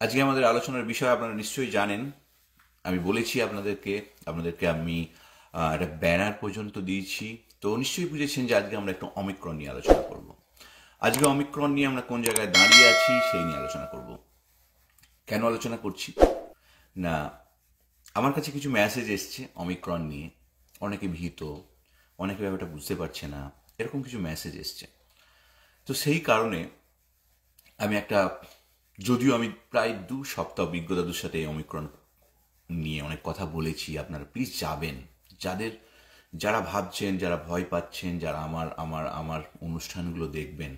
আজকে আমাদের আলোচনার বিষয় আপনারা নিশ্চয়ই জানেন। আমি বলেছি আপনাদেরকে আমি একটা ব্যানার পর্যন্ত দিয়েছি। তো নিশ্চয়ই বুঝেছেন যে আজকে আমরা একটু অমিক্রন নিয়ে আলোচনা করব। আজকে অমিক্রন নিয়ে আমরা কোন জায়গায় দাঁড়িয়ে আছি সেই নিয়ে আলোচনা করব। কেন আলোচনা করছি না, আমার কাছে কিছু মেসেজ এসছে অমিক্রন নিয়ে। অনেকে ভীত, অনেকে ব্যাপারটা বুঝতে পারছে না, এরকম কিছু মেসেজ এসছে। তো সেই কারণে আমি যদিও আমি প্রায় 2 সপ্তাহ বিজ্ঞদাদুর সাথে এই অমিক্রন নিয়ে অনেক কথা বলেছি, আপনারা প্লিজ যাবেন। যারা ভাবছেন, যারা ভয় পাচ্ছেন, যারা আমার আমার আমার অনুষ্ঠানগুলো দেখবেন,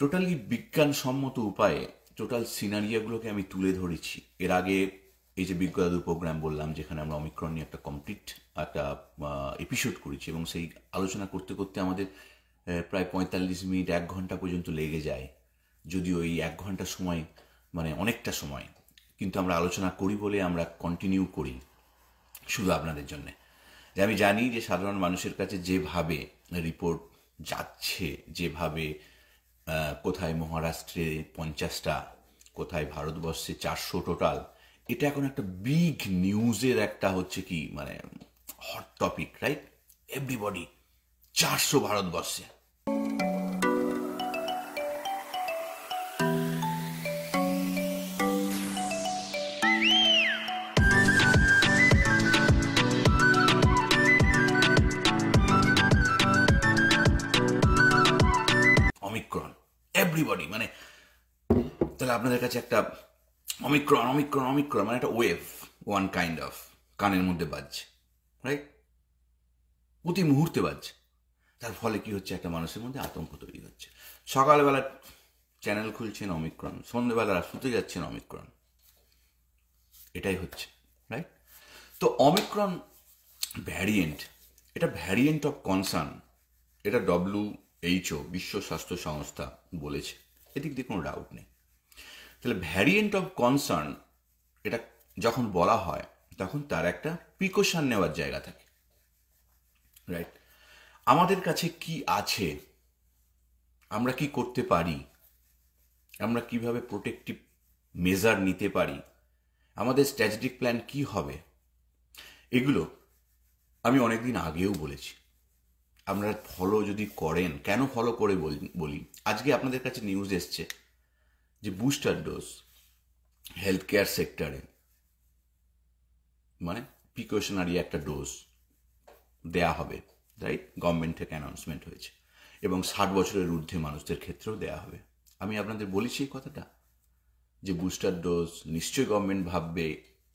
টোটালি বিজ্ঞানসম্মত উপায়ে টোটাল সিনারিয়াগুলোকে আমি তুলে ধরেছি। এর আগে এই যে বিজ্ঞদাদু প্রোগ্রাম বললাম, যেখানে আমরা অমিক্রন নিয়ে একটা কমপ্লিট একটা এপিসোড করেছি, এবং সেই আলোচনা করতে করতে আমাদের প্রায় 45 মিনিট 1 ঘন্টা পর্যন্ত লেগে যায়। যদিও এই 1 ঘন্টা সময় মানে অনেকটা সময়, কিন্তু আমরা আলোচনা করি বলে আমরা কন্টিনিউ করি শুধু আপনাদের জন্যে। যে আমি জানি যে সাধারণ মানুষের কাছে যেভাবে রিপোর্ট যাচ্ছে, যেভাবে কোথায় মহারাষ্ট্রে 50টা, কোথায় ভারতবর্ষে 400 টোটাল, এটা এখন একটা বিগ নিউজের একটা হচ্ছে কি মানে হট টপিক, রাইট? এভরিবডি 400 ভারতবর্ষে। অমিক্রন এভরিবডি মানে, তাহলে আপনাদের কাছে একটা অমিক্রন অমিক্রন অমিক্রন মানে একটা ওয়েভ, ওয়ান কাইন্ড অফ কানের মধ্যে বাজছে, রাইট? প্রতি মুহূর্তে বাজছে। তার ফলে কি হচ্ছে, একটা মানুষের মধ্যে আতঙ্ক তৈরি হচ্ছে। সকালবেলা চ্যানেল খুলছেন অমিক্রন, সন্ধ্যেবেলা শুতে যাচ্ছেন অমিক্রন, এটাই হচ্ছে, রাইট? তো অমিক্রন ভ্যারিয়েন্ট, এটা ভ্যারিয়েন্ট অফ কনসার্ন, এটা WHO বিশ্ব স্বাস্থ্য সংস্থা বলেছে, এদিক দিয়ে কোনো ডাউট নেই। তাহলে ভ্যারিয়েন্ট অফ কনসার্ন এটা যখন বলা হয় তখন তার একটা প্রিকশন নেওয়ার জায়গা থাকে, রাইট? আমাদের কাছে কি আছে, আমরা কি করতে পারি, আমরা কিভাবে প্রোটেক্টিভ মেজার নিতে পারি, আমাদের স্ট্র্যাটেজিক প্ল্যান কি হবে, এগুলো আমি অনেকদিন আগেও বলেছি। আপনারা ফলো যদি করেন, কেন ফলো করে বলি, আজকে আপনাদের কাছে নিউজ এসছে যে বুস্টার ডোজ হেলথ কেয়ার সেক্টরে মানে প্রিকশনারি একটা ডোজ দেয়া হবে, রাইট? গভর্নমেন্ট থেকে অ্যানাউন্সমেন্ট হয়েছে, এবং 60 বছরের ঊর্ধ্বে মানুষদের ক্ষেত্রেও দেয়া হবে। আমি আপনাদের বলেছি এই কথাটা যে বুস্টার ডোজ নিশ্চয়ই গভর্নমেন্ট ভাববে,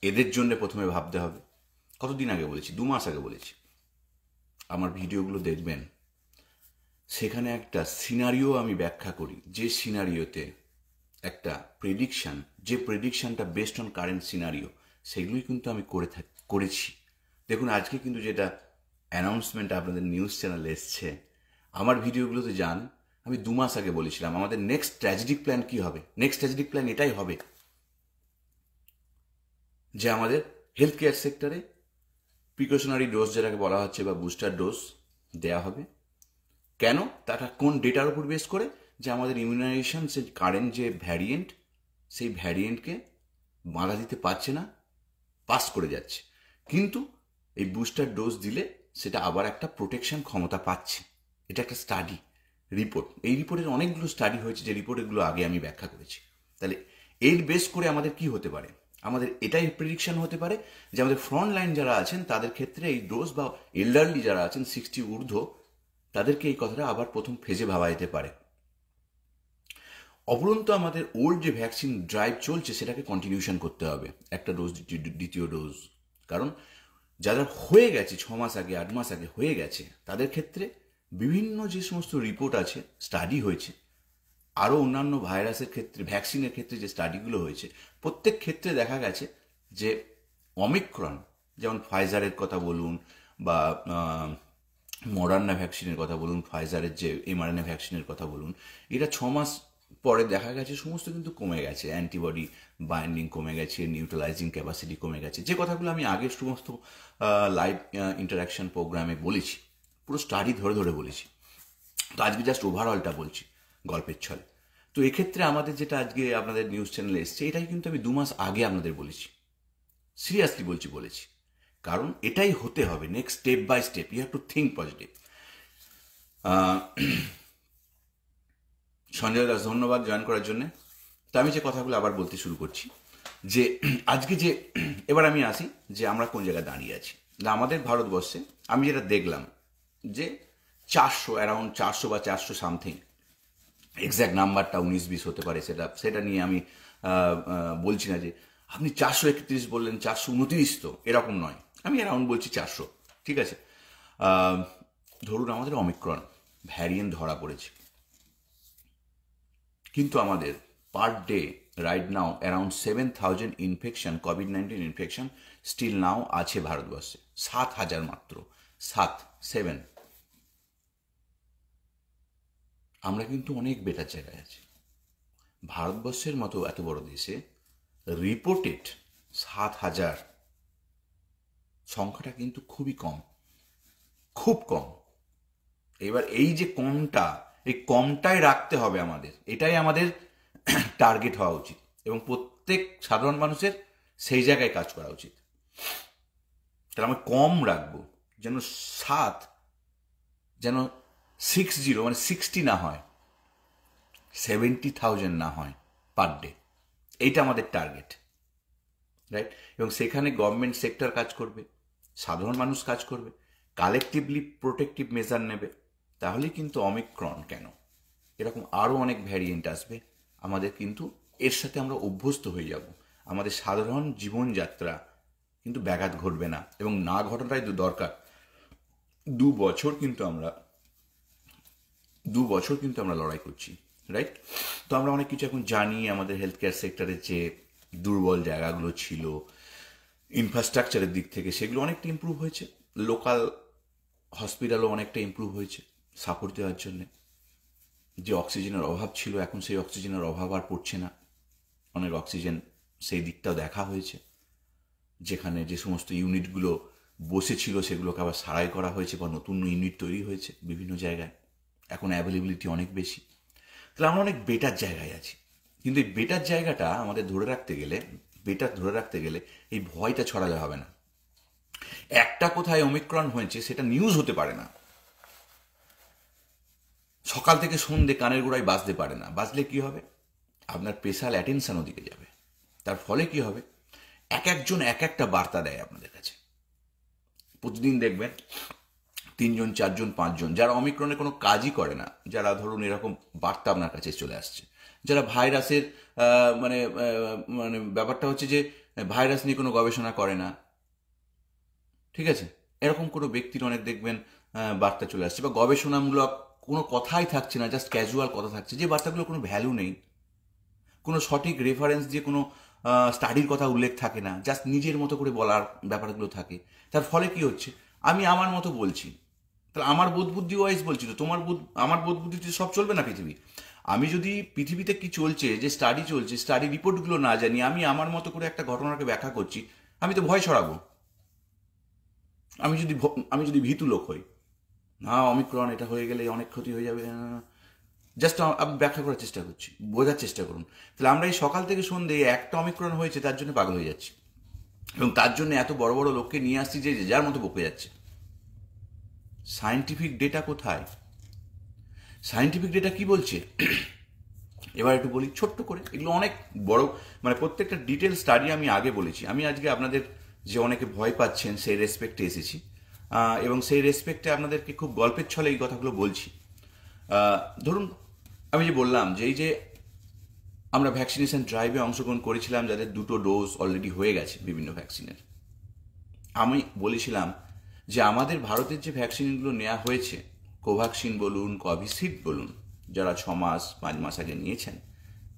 এদের জন্য প্রথমে ভাবতে হবে। কতদিন আগে বলেছি? 2 মাস আগে বলেছি। আমার ভিডিওগুলো দেখবেন, সেখানে একটা সিনারিও আমি ব্যাখ্যা করি, যে সিনারিওতে একটা প্রেডিকশান, যে প্রেডিকশানটা বেসড অন কারেন্ট সিনারিও, সেগুলোই কিন্তু আমি করেছি। দেখুন আজকে কিন্তু যেটা অ্যানাউন্সমেন্ট আপনাদের নিউজ চ্যানেলে এসছে, আমার ভিডিওগুলোতে যান, আমি 2 মাস আগে বলেছিলাম আমাদের নেক্সট ট্র্যাজেডিক প্ল্যান কি হবে। নেক্সট ট্র্যাজেডিক প্ল্যান এটাই হবে যে আমাদের হেলথ কেয়ার সেক্টরে প্রিকশনারি ডোজ যেটাকে বলা হচ্ছে বা বুস্টার ডোজ দেয়া হবে। কেন? তাটা কোন ডেটার উপর বেস করে? যে আমাদের ইমিউনাইজেশন, সে কারেন্ট যে ভ্যারিয়েন্ট, সেই ভ্যারিয়েন্টকে বাধা দিতে পারছে না, পাস করে যাচ্ছে, কিন্তু এই বুস্টার ডোজ দিলে সেটা আবার একটা প্রোটেকশন ক্ষমতা পাচ্ছে। এটা একটা স্টাডি রিপোর্ট, এই রিপোর্টের অনেকগুলো স্টাডি হয়েছে, যে রিপোর্টগুলো আগে আমি ব্যাখ্যা করেছি। তাহলে এর বেস করে আমাদের কি হতে পারে, আমাদের এটাই প্রেডিকশন হতে পারে যে আমাদের ফ্রন্ট লাইন যারা আছেন তাদের ক্ষেত্রে এই ডোজ, বা এল্ডারলি যারা আছেন 60 ঊর্ধ্ব, তাদেরকে এই কথাটা আবার প্রথম ফেজে ভাবা যেতে পারে। অপরন্ত আমাদের ওল্ড যে ভ্যাকসিন ড্রাইভ চলছে সেটাকে কন্টিনিউশন করতে হবে, একটা ডোজ, দ্বিতীয় ডোজ। কারণ যারা হয়ে গেছে 6 মাস আগে, 8 মাস আগে হয়ে গেছে, তাদের ক্ষেত্রে বিভিন্ন যে সমস্ত রিপোর্ট আছে, স্টাডি হয়েছে, আরও অন্যান্য ভাইরাসের ক্ষেত্রে, ভ্যাকসিনের ক্ষেত্রে যে স্টাডিগুলো হয়েছে, প্রত্যেক ক্ষেত্রে দেখা গেছে যে অমিক্রন, যেমন ফাইজারের কথা বলুন বা মডার্না ভ্যাকসিনের কথা বলুন, ফাইজারের যে mRNA ভ্যাকসিনের কথা বলুন, এটা 6 মাস পরে দেখা গেছে সমস্ত কিন্তু কমে গেছে, অ্যান্টিবডি বাইন্ডিং কমে গেছে, নিউট্রালাইজিং ক্যাপাসিটি কমে গেছে, যে কথাগুলো আমি আগের সমস্ত লাইভ ইন্টারাকশন প্রোগ্রামে বলেছি, পুরো স্টাডি ধরে ধরে বলেছি। তো আজকে জাস্ট ওভারঅলটা বলছি গল্পের ছলে। তো এক্ষেত্রে আমাদের যেটা আজকে আপনাদের নিউজ চ্যানেলে এসছে, এটাই কিন্তু আমি 2 মাস আগে আপনাদের বলেছি, সিরিয়াসলি বলেছি, কারণ এটাই হতে হবে। Next step by step you have to think positive. Sanjay Das, ধন্যবাদ জয়েন করার জন্য। তো আমি যে কথাগুলো আবার বলতে শুরু করছি, যে আজকে যে এবার আমি আসি যে আমরা কোন জায়গায় দাঁড়িয়ে আছি। আমাদের ভারতবর্ষে আমি যেটা দেখলাম যে 400, অ্যারাউন্ড 400 বা 400 সামথিং, এক্স্যাক্ট নাম্বারটা 19-20 হতে পারে, সেটা নিয়ে আমি বলছি না যে আপনি 431 বললেন, 429 তো এরকম নয়, আমি অ্যারাউন্ড বলছি 400, ঠিক আছে। ধরুন আমাদের অমিক্রন ভ্যারিয়েন্ট ধরা পড়েছে, কিন্তু আমাদের per day right now around 7,000 infection, কোভিড-19 ইনফেকশন স্টিল নাও আছে ভারতবর্ষে। 7,000 মাত্র, 7 আমরা কিন্তু অনেক বেটার জায়গায় আছি। ভারতবর্ষের মতো এত বড় দেশে রিপোর্টেড 7,000 সংখ্যাটা কিন্তু খুবই কম, খুব কম। এবার এই যে কমটা, এই কমটাই রাখতে হবে আমাদের, এটাই আমাদের টার্গেট হওয়া উচিত, এবং প্রত্যেক সাধারণ মানুষের সেই জায়গায় কাজ করা উচিত। তাহলে আমরা কম রাখবো, যেন 7, যেন 60 মানে 60 না হয়, 70,000 না হয় পার ডে। এইটা আমাদের টার্গেট, রাইট? এবং সেখানে গভর্নমেন্ট সেক্টর কাজ করবে, সাধারণ মানুষ কাজ করবে, কালেকটিভলি প্রোটেক্টিভ মেজার নেবে। তাহলে কিন্তু অমিক্রন কেন, এরকম আরও অনেক ভ্যারিয়েন্ট আসবে, আমাদের কিন্তু এর সাথে আমরা অভ্যস্ত হয়ে যাব। আমাদের সাধারণ জীবনযাত্রা কিন্তু ব্যাঘাত ঘটবে না, এবং না ঘটাটাই তো দরকার। 2 বছর কিন্তু আমরা লড়াই করছি, রাইট? তো আমরা অনেক কিছু এখন জানি। আমাদের হেলথ কেয়ার সেক্টরের যে দুর্বল জায়গাগুলো ছিল ইনফ্রাস্ট্রাকচারের দিক থেকে, সেগুলো অনেকটা ইমপ্রুভ হয়েছে। লোকাল হসপিটালও অনেকটা ইমপ্রুভ হয়েছে সাপোর্ট দেওয়ার জন্যে। যে অক্সিজেনের অভাব ছিল, এখন সেই অক্সিজেনের অভাব আর পড়ছে না। অনেক অক্সিজেন সেই দিকটাও দেখা হয়েছে। যেখানে যে সমস্ত ইউনিটগুলো বসেছিল সেগুলোকে আবার সারাই করা হয়েছে, বা নতুন ইউনিট তৈরি হয়েছে বিভিন্ন জায়গায়। এখন অ্যাভেলেবিলিটি অনেক বেশি। তাহলে আমরা অনেক বেটার জায়গায় আছি। কিন্তু এই বেটার জায়গাটা আমাদের ধরে রাখতে গেলে এই ভয়টা ছড়ালে হবে না। একটা কোথায় ওমিক্রন হয়েছে সেটা নিউজ হতে পারে না, সকাল থেকে সন্ধ্যে কানের গোড়ায় বাজতে পারে না। বাজলে কি হবে, আপনার স্পেশাল অ্যাটেনশন ওদিকে যাবে। তার ফলে কি হবে, একজন একটা বার্তা দেয় আপনাদের কাছে। প্রতিদিন দেখবেন 3 জন 4 জন 5 জন যারা অমিক্রনে কোনো কাজই করে না, যারা ধরুন এরকম বার্তা আপনার কাছে চলে আসছে, যারা ভাইরাসের মানে মানে ব্যাপারটা হচ্ছে যে ভাইরাস নিয়ে কোনো গবেষণা করে না, ঠিক আছে, এরকম কোনো ব্যক্তির অনেক দেখবেন বার্তা চলে আসছে, বা গবেষণামূলক কোনো কথাই থাকছে না, জাস্ট ক্যাজুয়াল কথা থাকছে, যে বার্তাগুলো কোনো ভ্যালু নেই, কোনো সঠিক রেফারেন্স দিয়ে কোনো স্টাডির কথা উল্লেখ থাকে না, জাস্ট নিজের মতো করে বলার ব্যাপারগুলো থাকে। তার ফলে কি হচ্ছে, আমি আমার মতো বলছি, তাহলে আমার বোধ বুদ্ধি ওয়াইজ বলছি, তো আমার বোধ বুদ্ধিতে সব চলবে না পৃথিবী। আমি যদি পৃথিবীতে কি চলছে, যে স্টাডি চলছে, স্টাডি রিপোর্টগুলো না জানি, আমি আমার মতো করে একটা ঘটনাকে ব্যাখ্যা করছি, আমি তো ভয় ছড়াবো। আমি যদি ভীতু লোক হই, না অমিক্রন এটা হয়ে গেলে অনেক ক্ষতি হয়ে যাবে, জাস্ট আমি ব্যাখ্যা করার চেষ্টা করছি, বোঝার চেষ্টা করুন। তাহলে আমরা এই সকাল থেকে সন্ধ্যে একটা অমিক্রন হয়েছে তার জন্য পাগল হয়ে যাচ্ছি, এবং তার জন্য এত বড় বড় লোককে নিয়ে আসছি যে যার মতো বকে যাচ্ছে। সায়েন্টিফিক ডেটা কোথায়? সায়েন্টিফিক ডেটা কি বলছে এবার একটু বলি ছোট্ট করে। এগুলো অনেক বড়, মানে প্রত্যেকটা ডিটেল স্টাডি আমি আগে বলেছি। আমি আজকে আপনাদের যে অনেকে ভয় পাচ্ছেন সেই রেসপেক্টে এসেছি, এবং সেই রেসপেক্টে আপনাদেরকে খুব গল্পের ছলে এই কথাগুলো বলছি। ধরুন আমি যে বললাম যে এই যে আমরা ভ্যাকসিনেশন ড্রাইভে অংশগ্রহণ করেছিলাম, যাদের 2টো ডোজ অলরেডি হয়ে গেছে বিভিন্ন ভ্যাকসিনের, আমি বলেছিলাম যে আমাদের ভারতের যে ভ্যাকসিনগুলো নেওয়া হয়েছে, কোভ্যাক্সিন বলুন, কোভিশিল্ড বলুন, যারা 6 মাস 5 মাস আগে নিয়েছেন,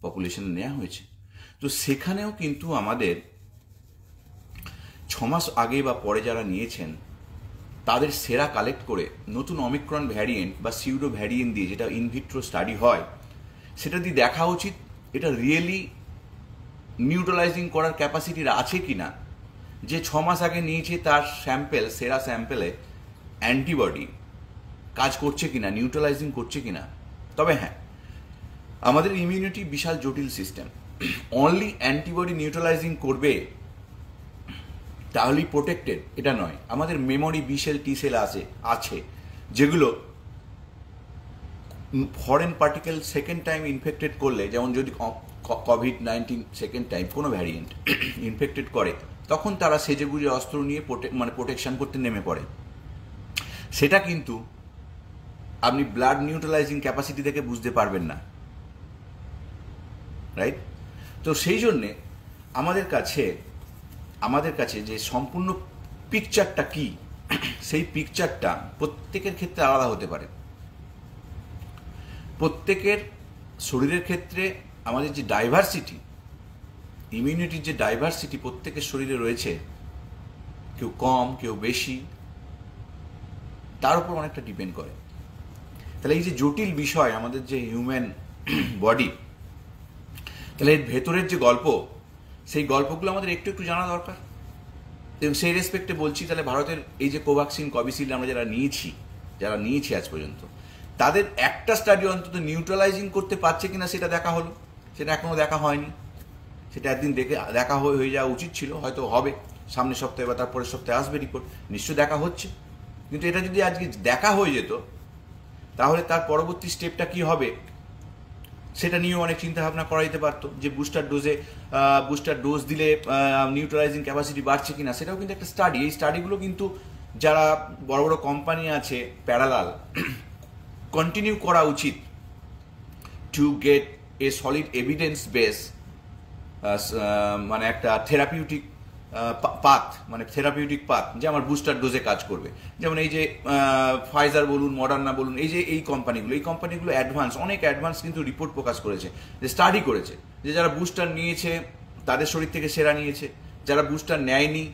পপুলেশনে নেওয়া হয়েছে, তো সেখানেও কিন্তু আমাদের 6 মাস আগে বা পরে যারা নিয়েছেন তাদের সেরা কালেক্ট করে নতুন অমিক্রন ভ্যারিয়েন্ট বা সিউডো ভ্যারিয়েন্ট দিয়ে, যেটা ইনভিট্রো স্টাডি হয়, সেটা দিয়ে দেখা উচিত এটা রিয়েলি নিউট্রালাইজিং করার ক্যাপাসিটি আছে কি না। যে 6 মাস আগে নিয়েছে তার স্যাম্পেল, সেরা স্যাম্পেলে অ্যান্টিবডি কাজ করছে কিনা, নিউট্রালাইজিং করছে কিনা। তবে হ্যাঁ, আমাদের ইমিউনিটি বিশাল জটিল সিস্টেম। অনলি অ্যান্টিবডি নিউট্রালাইজিং করবে তাহলেই প্রোটেক্টেড এটা নয়। আমাদের memory B cell T cell আছে যেগুলো foreign particle second time infected করলে, যেমন যদি কোভিড-19 সেকেন্ড টাইম কোনো ভ্যারিয়েন্ট ইনফেক্টেড করে, তখন তারা সেজেগুজে অস্ত্র নিয়ে প্রোটেকশন করতে নেমে পড়ে। সেটা কিন্তু আপনি ব্লাড নিউট্রালাইজিং ক্যাপাসিটি থেকে বুঝতে পারবেন না, রাইট? তো সেই জন্যে আমাদের কাছে যে সম্পূর্ণ পিকচারটা কি, সেই পিকচারটা প্রত্যেকের ক্ষেত্রে আলাদা হতে পারে। প্রত্যেকের শরীরের ক্ষেত্রে আমাদের যে ডাইভার্সিটি, ইমিউনিটির যে ডাইভার্সিটি প্রত্যেকের শরীরে রয়েছে, কেউ কম কেউ বেশি, তার উপর অনেকটা ডিপেন্ড করে। তাহলে এই যে জটিল বিষয় আমাদের যে হিউম্যান বডি, তাহলে এর ভেতরের যে গল্প, সেই গল্পগুলো আমাদের একটু একটু জানা দরকার। এবং সেই রেসপেক্টে বলছি, তাহলে ভারতের এই যে কোভ্যাক্সিন, কোভিশিল্ড আমরা যারা নিয়েছি আজ পর্যন্ত, তাদের একটা স্টাডি অন্তত নিউট্রালাইজিং করতে পারছে কিনা সেটা দেখা হলো। সেটা এখনো দেখা হয়নি। সেটা একদিন দেখা হয়ে যাওয়া উচিত ছিল, হয়তো হবে সামনের সপ্তাহে বা তারপরের সপ্তাহে আসবে রিপোর্ট, নিশ্চয় দেখা হচ্ছে। কিন্তু এটা যদি আজকে দেখা হয়ে যেত, তাহলে তার পরবর্তী স্টেপটা কি হবে সেটা নিয়েও অনেক চিন্তা ভাবনা করা যেতে পারতো। যে বুস্টার ডোজ দিলে নিউট্রালাইজিং ক্যাপাসিটি বাড়ছে কিনা, সেটাও কিন্তু একটা স্টাডি। এই স্টাডিগুলো কিন্তু যারা বড় বড় কোম্পানি আছে প্যারালাল, কন্টিনিউ করা উচিত to get A solid evidence base, মানে একটা থেরাপিউটিক পাথ যে আমার বুস্টার ডোজে কাজ করবে। যেমন এই যে ফাইজার বলুন, মডার্না বলুন, এই কোম্পানিগুলো অনেক অ্যাডভান্স কিন্তু রিপোর্ট প্রকাশ করেছে, যে স্টাডি করেছে যে যারা বুস্টার নিয়েছে তাদের শরীর থেকে সেরা নিয়েছে, যারা বুস্টার নেয়নি,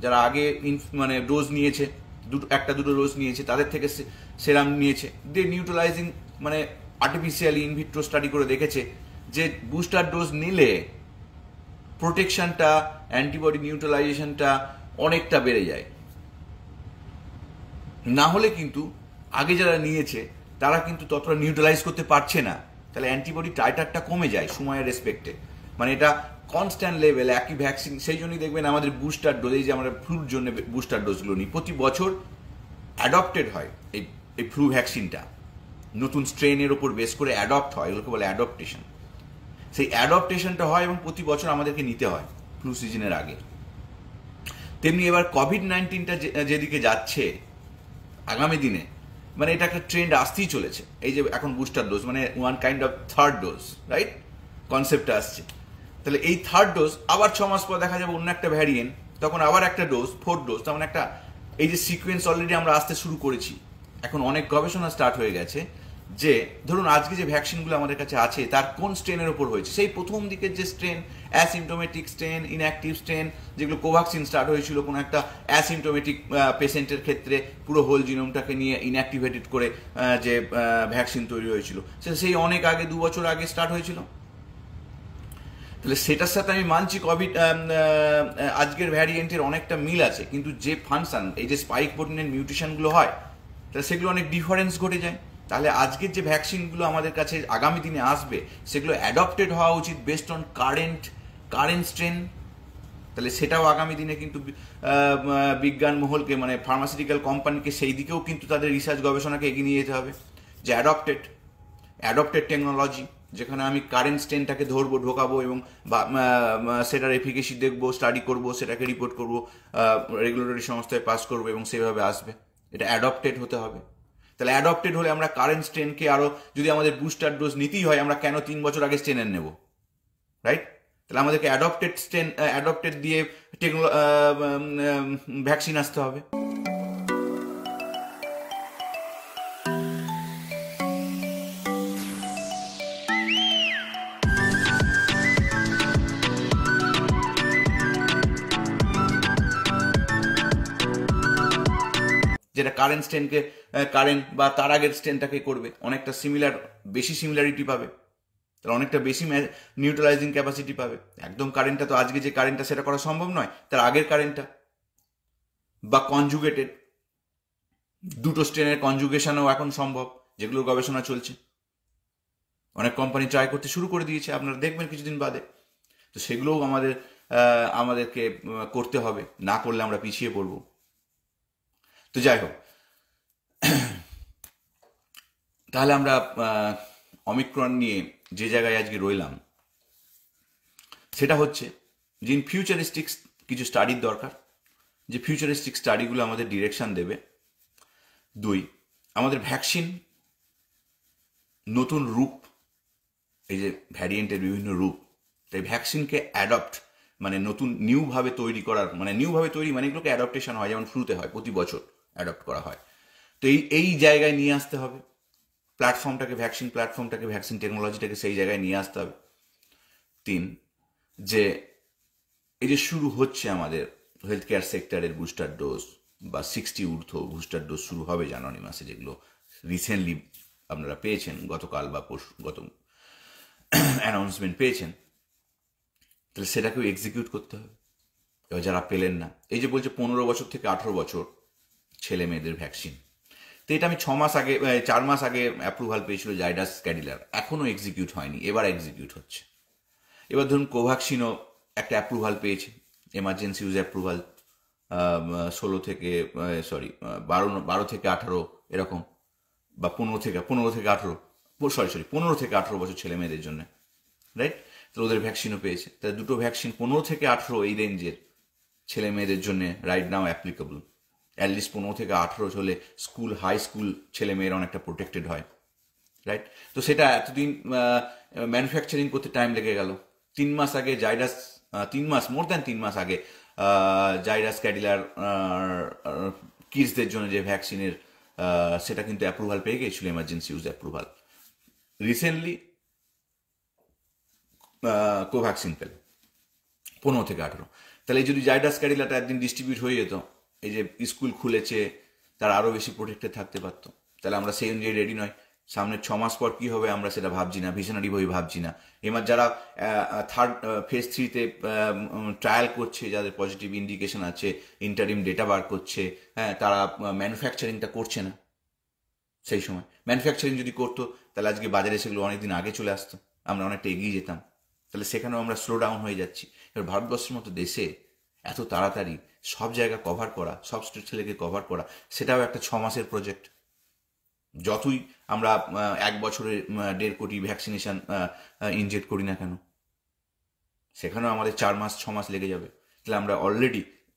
যারা আগে মানে ডোজ নিয়েছে, একটা দুটো ডোজ নিয়েছে, তাদের থেকে সেরাম নিয়েছে, দিয়ে নিউট্রালাইজিং মানে আর্টিফিশিয়ালি ইনভিট্রো স্টাডি করে দেখেছে যে বুস্টার ডোজ নিলে প্রোটেকশনটা, অ্যান্টিবডি নিউট্রালাইজেশনটা অনেকটা বেড়ে যায়। না হলে কিন্তু আগে যারা নিয়েছে তারা কিন্তু ততটা নিউট্রালাইজ করতে পারছে না। তাহলে অ্যান্টিবডি টাইটারটা কমে যায় সময়ের রেসপেক্টে। মানে এটা কনস্ট্যান্ট লেভেল, একই ভ্যাকসিন। সেই জন্যই দেখবেন আমাদের বুস্টার ডোজ, এই যে আমরা ফ্লুর জন্য বুস্টার ডোজগুলো নিই, প্রতি বছর অ্যাডপ্টেড হয় এই ফ্লু ভ্যাকসিনটা, নতুন স্ট্রেনের ওপর বেস করে অ্যাডপ্ট হয়, এগুলোকে বলে অ্যাডপ্টেশন। সেই অ্যাডপ্টেশনটা হয় এবং প্রতি বছর আমাদেরকে নিতে হয় ফ্লু সিজনের আগে। তেমনি এবার কোভিড-19টা যেদিকে যাচ্ছে আগামী দিনে, মানে এটা একটা ট্রেন্ড আসতেই চলেছে। এই যে এখন বুস্টার ডোজ মানে one kind of third dose, right, কনসেপ্টটা আসছে। তাহলে এই থার্ড ডোজ আবার 6 মাস পর দেখা যাবে অন্য একটা ভ্যারিয়েন্ট, তখন আবার একটা ডোজ, ফোর্থ ডোজ। তেমন একটা এই যে সিকোয়েন্স অলরেডি আমরা আসতে শুরু করেছি। এখন অনেক গবেষণা স্টার্ট হয়ে গেছে যে ধরুন আজকে যে ভ্যাকসিনগুলো আমাদের কাছে আছে তার কোন স্ট্রেনের ওপর হয়েছে। সেই প্রথম দিকের যে strain, asymptomatic strain, inactive strain, যেগুলো কোভ্যাক্সিন স্টার্ট হয়েছিল কোনো একটা অ্যাসিমটোমেটিক পেশেন্টের ক্ষেত্রে পুরো হোল জিনোমটাকে নিয়ে ইনঅ্যাক্টিভেটেড করে যে ভ্যাকসিন তৈরি হয়েছিল, সেই অনেক আগে, 2 বছর আগে স্টার্ট হয়েছিল। তাহলে সেটার সাথে আমি মানছি আজকের ভ্যারিয়েন্টের অনেকটা মিল আছে, কিন্তু যে ফাংশন, এই যে স্পাইক প্রোটিনের মিউটেশনগুলো হয়, তাহলে সেগুলো অনেক ডিফারেন্স ঘটে যায়। তাহলে আজকের যে ভ্যাকসিনগুলো আমাদের কাছে আগামী দিনে আসবে, সেগুলো অ্যাডপ্টেড হওয়া উচিত বেসড অন কারেন্ট স্ট্রেন। তাহলে সেটাও আগামী দিনে কিন্তু বিজ্ঞান মহলকে, মানে ফার্মাসিউটিক্যাল কোম্পানিকে সেই দিকেও কিন্তু তাদের রিসার্চ গবেষণাকে এগিয়ে নিয়ে যেতে হবে, যে অ্যাডপ্টেড টেকনোলজি, যেখানে আমি কারেন্ট স্ট্রেনটাকে ধরবো, ঢোকাবো এবং সেটার এফিকেসি দেখবো, স্টাডি করবো, সেটাকে রিপোর্ট করবো, রেগুলেটরি সংস্থায় পাস করবো এবং সেভাবে আসবে। এটা অ্যাডপ্টেড হতে হবে। তাহলে অ্যাডপ্টেড হলে আমরা কারেন্ট স্ট্রেনকে আরও, যদি আমাদের বুস্টার ডোজ নিতেই হয়, আমরা কেন 3 বছর আগে স্ট্রেনের নেব, রাইট? তাহলে আমাদেরকে অ্যাডপ্টেড দিয়ে ভ্যাকসিন আসতে হবে। যেটা কারেন্ট স্ট্রেনকে বা তার আগের স্ট্রেনটাকে করবে, অনেকটা বেশি সিমিলারিটি পাবে, তাহলে অনেকটা বেশি নিউট্রালাইজিং ক্যাপাসিটি পাবে। একদম কারেন্টটা তো আজকে যে কারেন্টটা সেটা করা সম্ভব নয়, তার আগের কারেন্টটা বা কনজুগেটেড, দুটো স্ট্রেনের কনজুগেশনও এখন সম্ভব, যেগুলোর গবেষণা চলছে। অনেক কোম্পানি ট্রাই করতে শুরু করে দিয়েছে, আপনারা দেখবেন কিছুদিন বাদে। তো সেগুলোও আমাদেরকে করতে হবে, না করলে আমরা পিছিয়ে পড়ব। তো যাই হোক, তাহলে আমরা অমিক্রন নিয়ে যে জায়গায় আজকে রইলাম সেটা হচ্ছে যে ফিউচারিস্টিক কিছু স্টাডির দরকার, যে ফিউচারিস্টিক স্টাডিগুলো আমাদের ডিরেকশন দেবে। 2, আমাদের ভ্যাকসিন নতুন রূপ, এই যে ভ্যারিয়েন্টের বিভিন্ন রূপ, তাই ভ্যাকসিনকে অ্যাডপ্ট মানে নতুন নিউভাবে তৈরি করার, মানে নিউভাবে তৈরি মানে এগুলোকে অ্যাডপ্টেশন হয়, যেমন ফ্লুতে হয়, প্রতি বছর অ্যাডপ্ট করা হয়। তো এই জায়গায় নিয়ে আসতে হবে প্ল্যাটফর্মটাকে, ভ্যাকসিন টেকনোলজিটাকে সেই জায়গায় নিয়ে আসতে হবে। 3, যে এই যে শুরু হচ্ছে আমাদের হেলথ কেয়ার সেক্টরের বুস্টার ডোজ বা 60 ঊর্ধ্ব বুস্টার ডোজ শুরু হবে জানুয়ারি মাসে, যেগুলো রিসেন্টলি আপনারা পেয়েছেন, গতকাল বা গত অ্যানাউন্সমেন্ট পেয়েছেন। তাহলে সেটাকেও এক্সিকিউট করতে হবে। এবার যারা পেলেন না, এই যে বলছে 15 বছর থেকে 18 বছর ছেলে মেয়েদের ভ্যাকসিন, তো এটা আমি 4 মাস আগে অ্যাপ্রুভাল পেয়েছিল জাইডাস ক্যাডিলার, এখনও এক্সিকিউট হয়নি, এবার এক্সিকিউট হচ্ছে। এবার ধরুন কোভ্যাক্সিনও একটা অ্যাপ্রুভাল পেয়েছে, এমার্জেন্সি ইউজ অ্যাপ্রুভাল 12 থেকে 18 এরকম, বা 15 থেকে 18 বছর ছেলে মেয়েদের জন্য, রাইট? তো ওদের ভ্যাকসিনও পেয়েছে। তাহলে দুটো ভ্যাকসিন 15 থেকে 18 এই রেঞ্জের ছেলে মেয়েদের জন্য রাইট নাও অ্যাপ্লিকেবল। অ্যাটলিস্ট 15 থেকে 18 হলে স্কুল, হাই স্কুল ছেলে মেয়েরা অনেকটা প্রোটেক্টেড হয়, রাইট? তো সেটা এতদিন ম্যানুফ্যাকচারিং করতে টাইম লেগে গেল। 3 মাস আগে জাইডাস, 3 মাস, মোর দ্যান 3 মাস আগে জাইডাস ক্যাডিলার কিডসদের জন্য যে ভ্যাকসিনের সেটা কিন্তু অ্যাপ্রুভাল পেয়ে গিয়েছিল, emergency use approval. Recently Covaxin পেল 15 থেকে 18। তাহলে এই যদি জাইডাস ক্যাডিলাটা একদিন ডিস্ট্রিবিউট হয়ে যেত, এই যে স্কুল খুলেছে, তারা আরও বেশি প্রোটেক্টেড থাকতে পারতো। তাহলে আমরা সেই অনুযায়ী রেডি নয়। সামনের 6 মাস পর কী হবে আমরা সেটা ভাবছি না, ভিশনারিভাবে ভাবছি না। এবার যারা ফেজ 3-তে ট্রায়াল করছে, যাদের পজিটিভ ইন্ডিকেশন আছে, ইন্টারিম ডেটা বার করছে, হ্যাঁ, তারা ম্যানুফ্যাকচারিংটা করছে না। সেই সময় ম্যানুফ্যাকচারিং যদি করতো তাহলে আজকে বাজারে সেগুলো অনেকদিন আগে চলে আসতো, আমরা অনেকটা এগিয়ে যেতাম। তাহলে সেখানেও আমরা স্লো ডাউন হয়ে যাচ্ছি। এবার ভারতবর্ষের মতো দেশে এত তাড়াতাড়ি সব জায়গা কভার করা, সব ছেলেকে কভার করা, সেটাও একটা 6 মাসের প্রজেক্ট। যতই আমরা 1 বছরে 1.5 কোটি ভ্যাকসিনেশন ইনজেক্ট করি না কেন, সেখানেও আমাদের 4 মাস 6 মাস লেগে যাবে। তাহলে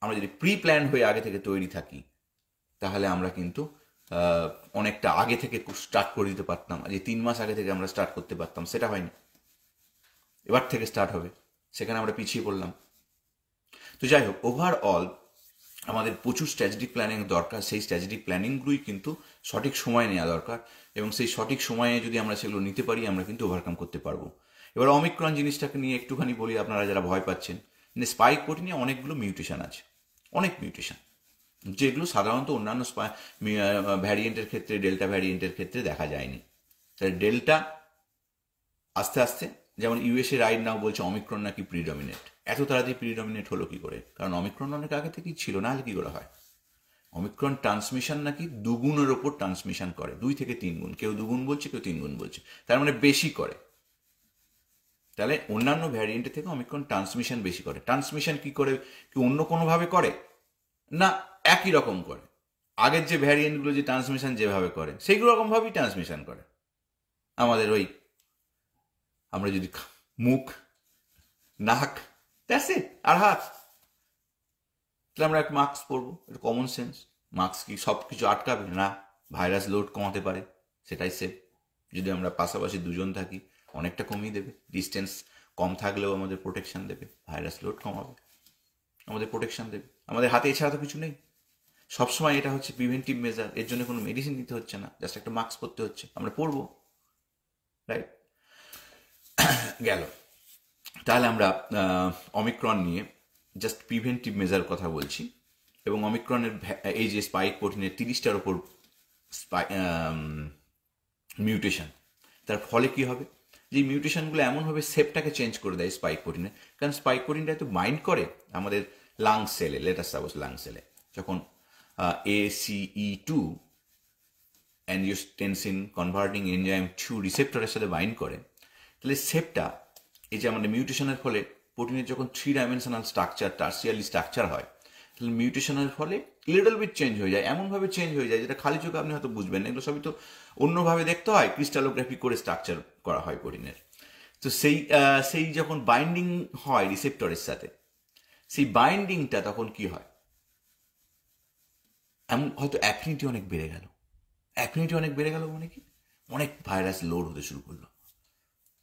আমরা যদি প্রি প্ল্যান হয়ে আগে থেকে তৈরি থাকি, তাহলে আমরা কিন্তু অনেকটা আগে থেকে স্টার্ট করে দিতে পারতাম। যে 3 মাস আগে থেকে আমরা স্টার্ট করতে পারতাম, সেটা হয়নি। এবার থেকে স্টার্ট হবে, সেখানে আমরা পিছিয়ে পড়লাম। তো যাই হোক, ওভারঅল আমাদের প্রচুর স্ট্র্যাটেজিক প্ল্যানিং দরকার। সেই স্ট্র্যাটেজিক প্ল্যানিংগুলোই কিন্তু সঠিক সময় নেওয়া দরকার, এবং সেই সঠিক সময়ে যদি আমরা সেগুলো নিতে পারি, আমরা কিন্তু ওভারকাম করতে পারবো। এবার অমিক্রন জিনিসটাকে নিয়ে একটুখানি বলি, আপনারা যারা ভয় পাচ্ছেন। স্পাইক প্রোটিনে অনেকগুলো মিউটেশন আছে, অনেক মিউটেশন, যেগুলো সাধারণত অন্যান্য ভ্যারিয়েন্টের ক্ষেত্রে, ডেল্টা ভ্যারিয়েন্টের ক্ষেত্রে দেখা যায়নি। তাই ডেল্টা আস্তে আস্তে, যেমন ইউএসএ রাইট নাও বলছে অমিক্রন নাকি প্রিডমিনেট। এত তাড়াতাড়ি প্রিডমিনেট হলো কি করে? কারণ অমিক্রন অনেক আগে থেকেই ছিল, না হলে কি করে হয়? অমিক্রন ট্রান্সমিশন নাকি 2 গুণের ওপর ট্রান্সমিশন করে, 2 থেকে 3 গুণ, কেউ 2 গুণ বলছে, কেউ 3 গুণ বলছে, তার মানে বেশি করে। তাহলে অন্যান্য ভ্যারিয়েন্টের থেকে অমিক্রন ট্রান্সমিশন বেশি করে। ট্রান্সমিশন কি করে? কি অন্য কোনোভাবে করে না, একই রকম করে। আগের যে ভ্যারিয়েন্টগুলো যে ট্রান্সমিশন যেভাবে করে, সেইগুলো রকমভাবেই ট্রান্সমিশন করে। আমাদের ওই, আমরা যদি মুখ, নাক, দ্যাটস ইট, আর হাত, তাহলে আমরা একটা মাস্ক পরবো, এটা কমন সেন্স। মাস্ক কি সব কিছু আটকাবে? না, ভাইরাস লোড কমাতে পারে, সেটাই সেফ। যদি আমরা পাশাপাশি 2 জন থাকি, অনেকটা কমিয়ে দেবে। ডিস্টেন্স কম থাকলেও আমাদের প্রোটেকশন দেবে, ভাইরাস লোড কমাবে, আমাদের প্রোটেকশন দেবে। আমাদের হাতে এছাড়া তো কিছু নেই। সবসময় এটা হচ্ছে প্রিভেন্টিভ মেজার, এর জন্য কোনো মেডিসিন নিতে হচ্ছে না, জাস্ট একটা মাস্ক পরতে হচ্ছে, আমরা পরবো, রাইট? গেল। তাহলে আমরা অমিক্রন নিয়ে জাস্ট প্রিভেন্টিভ মেজার কথা বলছি, এবং অমিক্রনের এই যে স্পাইক প্রোটিনের 30টার ওপর মিউটেশন, তার ফলে কি হবে? যে মিউটেশনগুলো এমনভাবে শেপটাকে চেঞ্জ করে দেয় স্পাইক প্রোটিনের, কারণ স্পাইক প্রোটিনটা তো বাইন্ড করে আমাদের লাং সেলে, লেটাস সাপোজ লাং সেলে, যখন ACE2 অ্যাঞ্জিওটেনসিন কনভার্টিং এনজাইম 2 রিসেপ্টরের সাথে বাইন্ড করে, তাহলে সেপটা এই যে আমাদের মিউটেশনের ফলে প্রোটিনের যখন 3 ডাইমেনশনাল স্ট্রাকচার টার্সিয়ালি স্ট্রাকচার হয়, তাহলে মিউটেশনের ফলে লিটল বিট চেঞ্জ হয়ে যায়, এমনভাবে চেঞ্জ হয়ে যায় যেটা খালি চোখে আপনি হয়তো বুঝবেন না। এগুলো সবই তো অন্যভাবে দেখতে হয়, ক্রিস্টালোগ্রাফি করে স্ট্রাকচার করা হয় প্রোটিনের। তো সেই যখন বাইন্ডিং হয় রিসেপ্টরের সাথে, সেই বাইন্ডিংটা তখন কি হয়, এমন হয়তো অ্যাফিনিটি অনেক বেড়ে গেল। অ্যাফিনিটি অনেক বেড়ে গেল মানে কি, অনেক ভাইরাস লোড হতে শুরু করলো,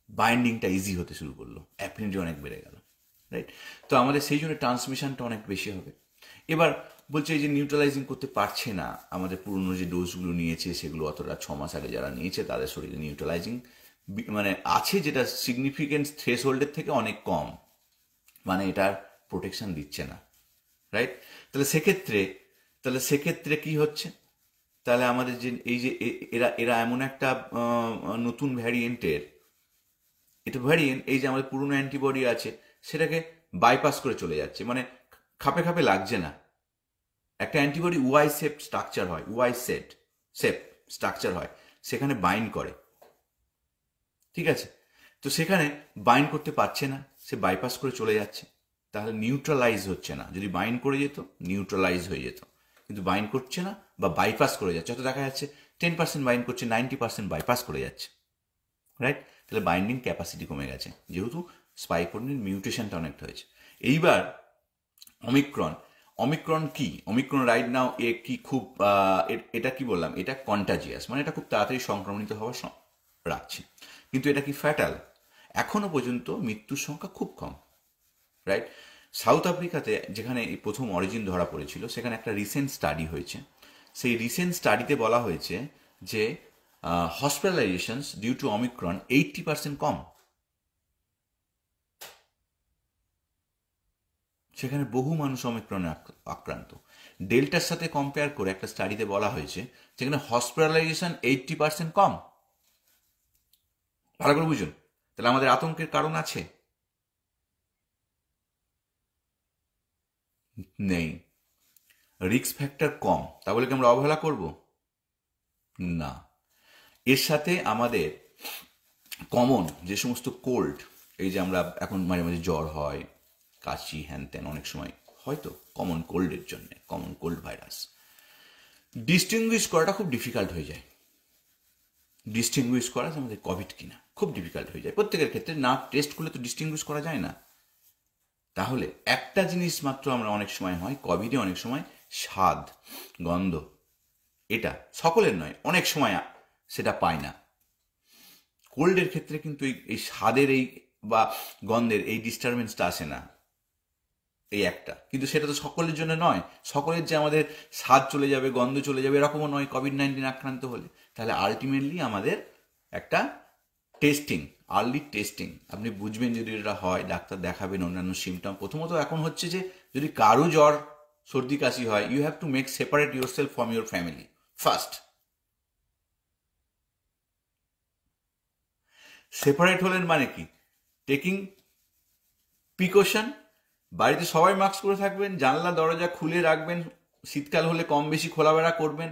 বাইন্ডিংটা ইজি হতে শুরু করলো, অ্যাফিনিটি অনেক বেড়ে গেল, রাইট? তো আমাদের সেই জন্য ট্রান্সমিশনটা অনেক বেশি হবে। এবার বলছে এই যে নিউট্রালাইজিং করতে পারছে না, আমাদের পুরনো যে ডোজগুলো নিয়েছে সেগুলো অতটা 6 মাস আগে যারা নিয়েছে তাদের শরীরে নিউট্রালাইজিং মানে আছে, যেটা সিগনিফিকেন্ট থ্রেশহোল্ডের থেকে অনেক কম, মানে এটার প্রোটেকশন দিচ্ছে না, রাইট? তাহলে সেক্ষেত্রে কি হচ্ছে, তাহলে আমাদের যে এই যে এরা এমন একটা নতুন ভ্যারিয়েন্টের, এটা ভ্যারিয়েন্ট এই যে আমাদের পুরনো অ্যান্টিবডি আছে সেটাকে বাইপাস করে চলে যাচ্ছে, মানে খাপে খাপে লাগছে না। একটা অ্যান্টিবডি ওয়াই শেপ স্ট্রাকচার হয়, ওয়াই শেপ স্ট্রাকচার হয়, সেখানে বাইন্ড করে, ঠিক আছে? তো সেখানে বাইন্ড করতে পারছে না, সে বাইপাস করে চলে যাচ্ছে, তাহলে নিউট্রালাইজ হচ্ছে না। যদি বাইন্ড করে যেত নিউট্রালাইজ হয়ে যেত, কিন্তু বাইন্ড করছে না বা বাইপাস করে যাচ্ছে, হয়তো দেখা যাচ্ছে 10% বাইন্ড করছে, 90% বাইপাস করে যাচ্ছে, রাইট? তাহলে বাইন্ডিং ক্যাপাসিটি কমে গেছে, যেহেতু স্পাইক প্রোটিনের মিউটেশনটা অনেকটা হয়েছে। এইবার অমিক্রন কি, অমিক্রন রাইট নাও এ কি খুব এটা কি বললাম, এটা কন্টাজিয়াস, মানে এটা খুব তাড়াতাড়ি সংক্রমিত হওয়ার রাখছে, কিন্তু এটা কি ফ্যাটাল? এখনো পর্যন্ত মৃত্যুর সংখ্যা খুব কম, রাইট? সাউথ আফ্রিকাতে যেখানে এই প্রথম অরিজিন ধরা পড়েছিল, সেখানে একটা রিসেন্ট স্টাডি হয়েছে। সেই রিসেন্ট স্টাডিতে বলা হয়েছে যে হসপিটালাইজেশনস ডিউ টু অমিক্রন 80% কম। সেখানে বহু মানুষ অমিক্রণে আক্রান্ত। ডেল্টার সাথে কম্পেয়ার করে একটা স্টাডিতে বলা হয়েছে যেখানে হসপিটালাইজেশন 80% কম। ভালো করে বুঝুন, তাহলে আমাদের আতঙ্কের কারণ আছে? নেই। রিস্ক ফ্যাক্টর কম, তা বলে কি আমরা অবহেলা করব? না। এর সাথে আমাদের কমন যে সমস্ত কোল্ড, এই যে আমরা এখন মাঝে মাঝে জ্বর হয়, কাশি, হ্যান ত্যান, অনেক সময় হয়তো কমন কোল্ডের জন্য, কমন কোল্ড ভাইরাস ডিস্টিংগুইশ করাটা খুব ডিফিকাল্ট হয়ে যায়। ডিস্টিংগুইশ করা যে আমাদের কোভিড কিনা খুব ডিফিকাল্ট হয়ে যায় প্রত্যেকের ক্ষেত্রে। না টেস্ট করলে তো ডিস্টিংগুইশ করা যায় না। তাহলে একটা জিনিস মাত্র আমরা অনেক সময় হয় কোভিডে, অনেক সময় স্বাদ, গন্ধ, এটা সকলের নয়, অনেক সময় সেটা পায় না। কোল্ডের ক্ষেত্রে কিন্তু এই স্বাদের এই বা গন্ধের এই ডিস্টারবেন্সটা আসে না, এই একটা। কিন্তু সেটা তো সকলের জন্য নয়, সকলের যে আমাদের স্বাদ চলে যাবে, গন্ধ চলে যাবে, এরকমও নয় কোভিড-19 আক্রান্ত হলে। তাহলে আলটিমেটলি আমাদের একটা টেস্টিং, আর্লি টেস্টিং, আপনি বুঝবেন যদি এটা হয়, ডাক্তার দেখাবেন। অন্যান্য সিমটম প্রথমত এখন হচ্ছে যে যদি কারো জ্বর, সর্দি, কাশি হয়, you have to make separate yourself from your family first. Separate হলেন মানে কি, টেকিং প্রিকশন, বাড়িতে সবাই মাস্ক পরে থাকবেন, জানলা দরজা খুলে রাখবেন, শীতকাল হলে কম বেশি খোলাবেড়া করবেন,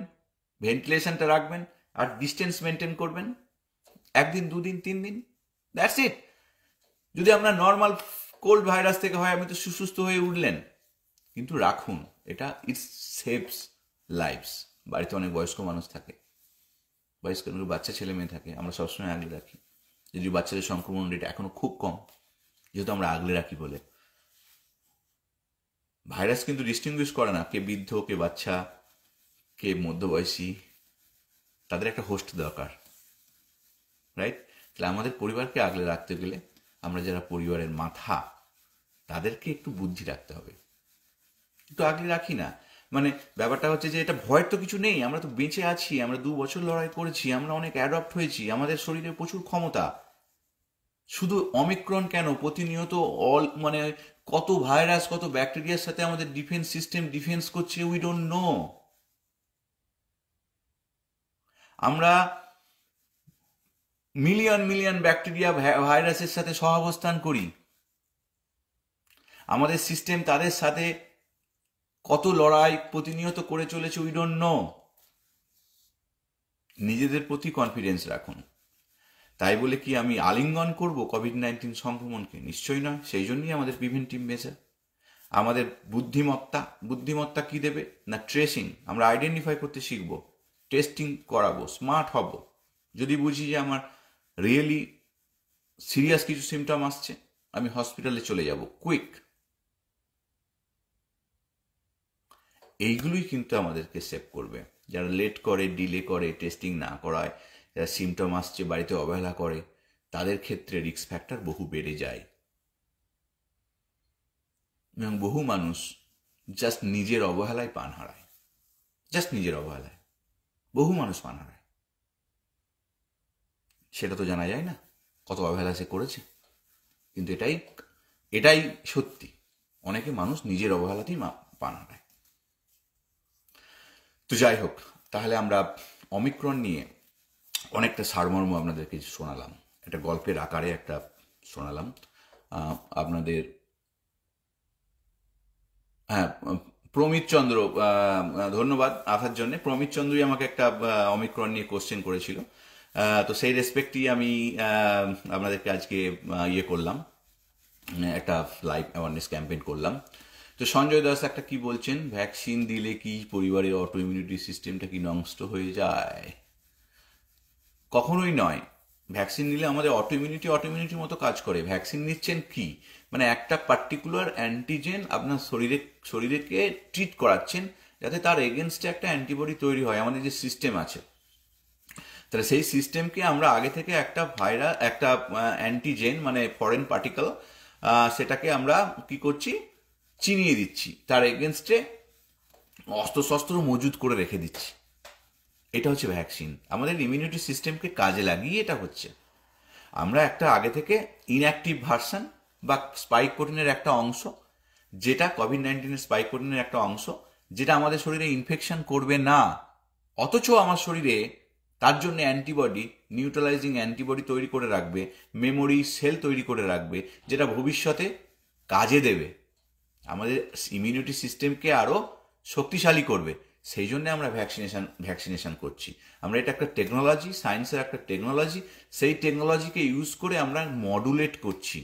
ভেন্টিলেশনটা রাখবেন, আর ডিস্টেন্স মেনটেন করবেন 1 দিন 2 দিন 3 দিন, দ্যাটস ইট। যদি আপনার নর্মাল কোল্ড ভাইরাস থেকে হয়, আপনি তো সুস্থ হয়ে উঠলেন, কিন্তু রাখুন এটা, ইটস সেভস লাইফস। বাড়িতে অনেক বয়স্ক মানুষ থাকে, বয়স্ক বাচ্চা ছেলে মেয়ে থাকে, আমরা সবসময় আগলে রাখি। যদি বাচ্চাদের সংক্রমণ রেট এখনো খুব কম, যেহেতু আমরা আগলে রাখি বলে। ভাইরাস কিন্তু ডিস্টিংগুইশ করে না কে বৃদ্ধ, কে বাচ্চা, কে মধ্যবয়সী, তাদের একটা হোস্ট দরকার, রাইট? তাহলে আমাদের পরিবারকে আগলে রাখতে গেলে আমরা যারা পরিবারের মাথা, তাদেরকে একটু বুদ্ধি রাখতে হবে। একটু আগলে রাখি না, মানে ব্যাপারটা হচ্ছে যে এটা ভয়ের তো কিছু নেই, আমরা তো বেঁচে আছি, আমরা 2 বছর লড়াই করেছি, আমরা অনেক অ্যাডপ্ট হয়েছি, আমাদের শরীরে প্রচুর ক্ষমতা। শুধু অমিক্রন কেন, প্রতিনিয়ত মানে কত ভাইরাস, কত ব্যাকটেরিয়ার সাথে আমাদের ডিফেন্স সিস্টেম ডিফেন্স করছে, উই ডোন্ট নো। আমরা মিলিয়ন মিলিয়ন ব্যাকটেরিয়া ভাইরাসের সাথে সহাবস্থান করি, আমাদের সিস্টেম তাদের সাথে কত লড়াই প্রতিনিয়ত করে চলেছে, উই ডোন্ট নো। নিজেদের প্রতি কনফিডেন্স রাখুন। তাই বলে কি আমি আলিঙ্গন করব কোভিড-19 সংক্রমণকে? নিশ্চয়ই নয়। সেই জন্যই আমাদের প্রিভেন্টিভ মেজার। আমাদের বুদ্ধিমত্তা কি দেবে না ট্রেসিং। আমরা আইডেন্টিফাই করতে শিখব, টেস্টিং করাবো, স্মার্ট হব। যদি বুঝি যে আমার রিয়েলি সিরিয়াস কিছু সিমটম আসছে, আমি হসপিটালে চলে যাব কুইক। এইগুলোই কিন্তু আমাদেরকে সেভ করবে। যারা লেট করে, ডিলে করে, টেস্টিং না করায়, যারা সিমটম আসছে বাড়িতে অবহেলা করে, তাদের ক্ষেত্রে রিস্ক ফ্যাক্টর বহু বেড়ে যায়। এবং বহু মানুষ জাস্ট নিজের অবহেলায় প্রাণ হারায়। জাস্ট নিজের অবহেলায় বহু মানুষ প্রাণ হারায়। সেটা তো জানা যায় না কত অবহেলা সে করেছে, কিন্তু এটাই সত্যি। অনেকে মানুষ নিজের অবহেলাতেই প্রাণ হারায়। তো যাই হোক, তাহলে আমরা অমিক্রন নিয়ে অনেকটা সারমর্ম আপনাদেরকে শোনালাম, একটা গল্পের আকারে একটা শোনালাম আপনাদের। হ্যাঁ, প্রমিত চন্দ্র, ধন্যবাদ আসার জন্য। প্রমিত চন্দ্রই আমাকে একটা অমিক্রন নিয়ে কোশ্চেন করেছিল, তো সেই রেসপেক্টই আমি আপনাদেরকে আজকে ইয়ে করলাম, একটা লাইভ অ্যাওয়ারনেস ক্যাম্পেইন করলাম। তো সঞ্জয় দাস একটা কি বলছেন, ভ্যাকসিন দিলে কি পরিবারের অটো ইমিউনিটি সিস্টেমটা কি নষ্ট হয়ে যায়? কখনোই নয়। ভ্যাকসিন নিলে আমাদের অটো ইমিউনিটির মতো কাজ করে। ভ্যাকসিন নিচ্ছেন কি, মানে একটা পার্টিকুলার অ্যান্টিজেন আপনার শরীরকে ট্রিট করাচ্ছেন, যাতে তার এগেনস্টে একটা অ্যান্টিবডি তৈরি হয়। আমাদের যে সিস্টেম আছে, তাহলে সেই সিস্টেমকে আমরা আগে থেকে একটা একটা অ্যান্টিজেন মানে ফরেন পার্টিকেল, সেটাকে আমরা কি করছি, চিনিয়ে দিচ্ছি, তার এগেনস্টে অস্ত্রশস্ত্র মজুত করে রেখে দিচ্ছি। এটা হচ্ছে ভ্যাকসিন। আমাদের ইমিউনিটি সিস্টেমকে কাজে লাগিয়ে এটা হচ্ছে। আমরা একটা আগে থেকে ইনঅ্যাক্টিভ ভার্সন বা স্পাইক প্রোটিনের একটা অংশ, যেটা কোভিড-19 স্পাইক প্রোটিনের একটা অংশ, যেটা আমাদের শরীরে ইনফেকশন করবে না, অথচ আমার শরীরে তার জন্য অ্যান্টিবডি, নিউট্রালাইজিং অ্যান্টিবডি তৈরি করে রাখবে, মেমোরি সেল তৈরি করে রাখবে, যেটা ভবিষ্যতে কাজে দেবে, আমাদের ইমিউনিটি সিস্টেমকে আরও শক্তিশালী করবে। সেই জন্য আমরা ভ্যাকসিনেশন করছি। আমরা এটা একটা টেকনোলজি, সায়েন্সের একটা টেকনোলজি। সেই টেকনোলজিকে ইউজ করে আমরা মডুলেট করছি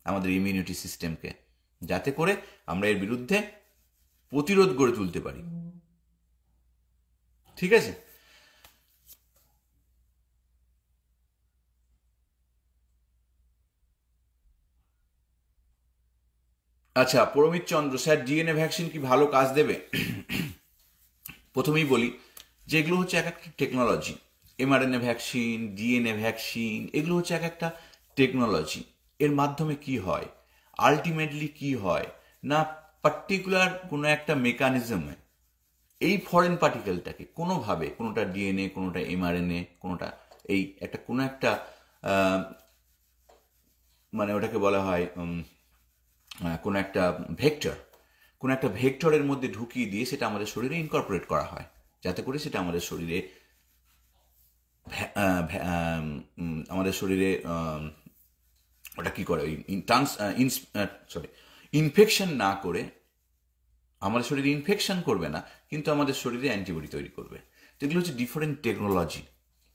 আমাদের ইমিউনিটি সিস্টেমকে, যাতে করে আমরা এর বিরুদ্ধে প্রতিরোধ গড়ে তুলতে পারি। ঠিক আছে? আচ্ছা, পরমিত চন্দ্র স্যার, ডিএনএ ভ্যাকসিন কি ভালো কাজ দেবে? প্রথমেই বলি যে এগুলো হচ্ছে এক একটা technology. MRNA vaccine, DNA vaccine, এগুলো হচ্ছে এক একটা টেকনোলজি। এর মাধ্যমে কি হয়, আলটিমেটলি কি হয় না, পার্টিকুলার কোনো একটা মেকানিজমে এই ফরেন পার্টিকেলটাকে কোনোভাবে, কোনোটা ডিএনএ, কোনোটা এমআরএনএ, কোনোটা এই একটা কোনো একটা মানে ওটাকে বলা হয় কোনো একটা ভেক্টরের মধ্যে ঢুকিয়ে দিয়ে সেটা আমাদের শরীরে ইনকর্পোরেট করা হয়, যাতে করে সেটা আমাদের শরীরে ওটা কি করে, ইনফেকশন না করে, আমাদের শরীরে ইনফেকশন করবে না, কিন্তু আমাদের শরীরে অ্যান্টিবডি তৈরি করবে। তো এগুলো হচ্ছে ডিফারেন্ট টেকনোলজি।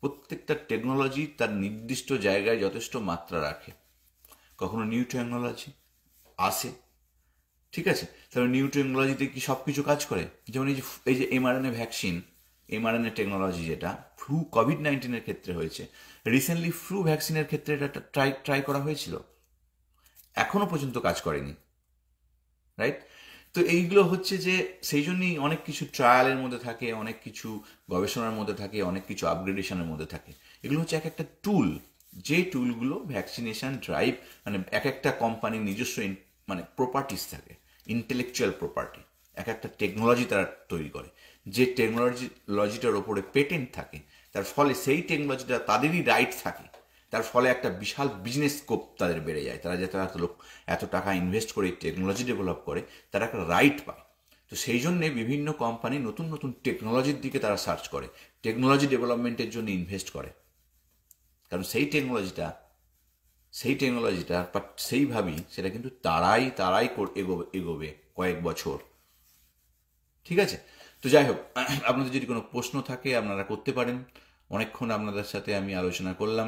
প্রত্যেকটা টেকনোলজি তার নির্দিষ্ট জায়গায় যথেষ্ট মাত্রা রাখে। কখনো নিউ টেকনোলজি আসে, ঠিক আছে, তাহলে নিউ টেকনোলজিতে কি সব কিছু কাজ করে? যেমন এই যে এমআরএনএ ভ্যাকসিন, এমআরএনএ টেকনোলজি যেটা কোভিড-19 ক্ষেত্রে হয়েছে, রিসেন্টলি ফ্লু ভ্যাকসিনের ক্ষেত্রে এটা ট্রাই করা হয়েছিল, এখনো পর্যন্ত কাজ করেনি, রাইট? তো এইগুলো হচ্ছে যে সেই জন্যই অনেক কিছু ট্রায়ালের মধ্যে থাকে, অনেক কিছু গবেষণার মধ্যে থাকে, অনেক কিছু আপগ্রেডেশনের মধ্যে থাকে। এগুলো হচ্ছে এক একটা টুল, যে টুলগুলো ভ্যাকসিনেশন ড্রাইভ, মানে এক একটা কোম্পানির নিজস্ব মানে প্রপার্টিস থাকে, ইন্টেলেকচুয়াল প্রপার্টি, এক একটা টেকনোলজি তারা তৈরি করে। যে টেকনোলজিটার ওপরে পেটেন্ট থাকে, তার ফলে সেই টেকনোলজিটা তাদেরই রাইট থাকে, তার ফলে একটা বিশাল বিজনেস স্কোপ তাদের বেড়ে যায়। তারা যে এত টাকা ইনভেস্ট করে টেকনোলজি ডেভেলপ করে, তারা একটা রাইট পায়। তো সেই জন্যে বিভিন্ন কোম্পানি নতুন নতুন টেকনোলজির দিকে তারা সার্চ করে, টেকনোলজি ডেভেলপমেন্টের জন্য ইনভেস্ট করে, কারণ সেই টেকনোলজিটা সেইভাবেই সেটা কিন্তু তারাই এগোবে কয়েক বছর। ঠিক আছে? তো যাই হোক, আপনাদের যদি কোনো প্রশ্ন থাকে আপনারা করতে পারেন। অনেকক্ষণ আপনাদের সাথে আমি আলোচনা করলাম।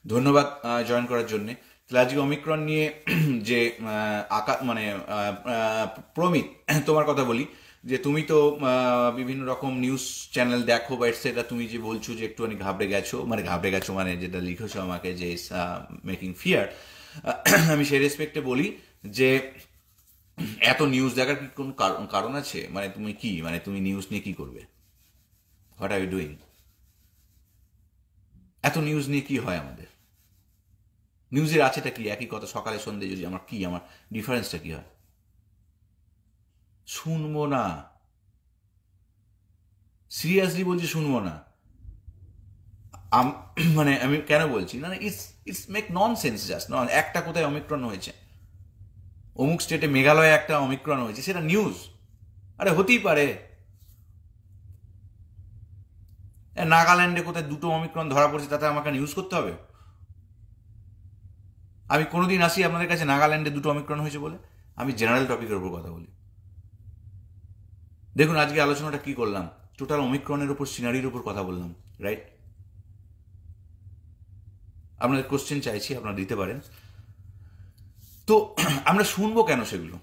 ধন্যবাদ জয়েন করার জন্যে। তাহলে আজকে অমিক্রন নিয়ে যে প্রমিত, তোমার কথা বলি যে তুমি তো বিভিন্ন রকম নিউজ চ্যানেল দেখো বা এটসেট্রা, তুমি যে বলছো যে একটুখানি ঘাবড়ে গেছো মানে যেটা লিখেছো আমাকে যে মেকিং ফিয়ার, আমি সেই রেসপেক্টে বলি যে এত নিউজ দেখার কি কোনো কারণ আছে? মানে তুমি নিউজ নিয়ে কি করবে? What are you doing? এত নিউজ নিয়ে কি হয় আমাদের? নিউজের আছেটা কি? একই কথা সকালে সন্ধ্যে, যদি আমার ডিফারেন্সটা কি হয়? শুনবো না, সিরিয়াসলি বলছি, শুনবো না। মানে আমি কেন বলছি না, it's make non sense, just নন। একটা কোথায় অমিক্রন হয়েছে, অমুক স্টেটে মেঘালয়ে একটা অমিক্রন হয়েছে, সেটা নিউজ? আরে হতেই পারে। নাগাল্যান্ডে কোথায় দুটো অমিক্রন ধরা পড়ছে, তাতে আমাকে নিউজ করতে হবে? আমি কোনোদিন আসি আপনাদের কাছে নাগাল্যান্ডে দুটো অমিক্রন হয়েছে বলে? আমি জেনারেল টপিকের উপর কথা বলি। দেখুন আজকে আলোচনাটা কি করলাম, টোটাল অমিক্রনের উপর, সিনারির উপর কথা বললাম, রাইট? আপনাদের কোশ্চেন চাইছি, আপনারা দিতে পারেন। তো আমরা শুনবো কেন সেগুলো?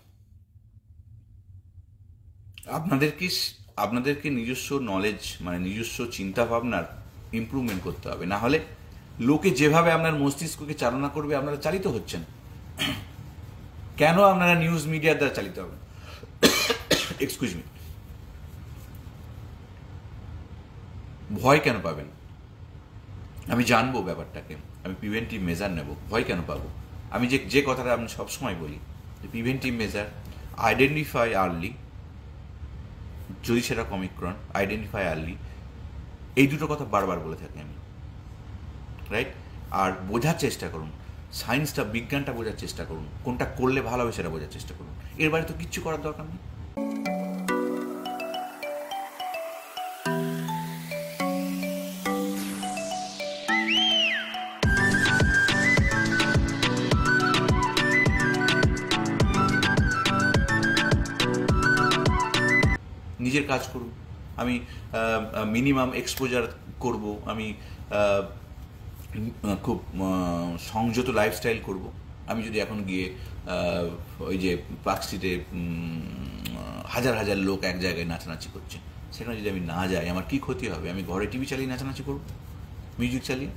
আপনাদেরকে নিজস্ব নলেজ, মানে নিজস্ব চিন্তা ভাবনার ইমপ্রুভমেন্ট করতে হবে। না হলে লোকে যেভাবে আপনার মস্তিষ্ককে চালনা করবে, আপনারা চালিত হচ্ছেন। কেন আপনারা নিউজ মিডিয়ার দ্বারা চালিত হবে? Excuse me. ভয় কেন পাবেন? আমি জানবো ব্যাপারটাকে, আমি প্রিভেন্টিভ মেজার নেব। ভয় কেন পাবো? আমি যে কথাটা আমি সবসময় বলি, প্রিভেন্টিভ মেজার, আইডেন্টিফাই আর্লি, যদি সেটা অমিক্রন, আইডেন্টিফাই আর্লি, এই দুটো কথা বারবার বলে থাকি আমি, রাইট? আর বোঝার চেষ্টা করুন, সায়েন্সটা, বিজ্ঞানটা বোঝার চেষ্টা করুন, কোনটা করলে ভালো হবে সেটা বোঝার চেষ্টা করুন। এর বাইরে তো কিচ্ছু করার দরকার নেই। নিজের কাজ করুন। আমি মিনিমাম এক্সপোজার করব, আমি খুব সংযত লাইফস্টাইল করব। আমি যদি এখন গিয়ে ওই যে পার্ক স্ট্রিটে হাজার হাজার লোক এক জায়গায় নাচানাচি করছে, সেখানে যদি আমি না যাই, আমার কি ক্ষতি হবে? আমি ঘরে টিভি চালিয়ে নাচানাচি করব, মিউজিক চালিয়ে।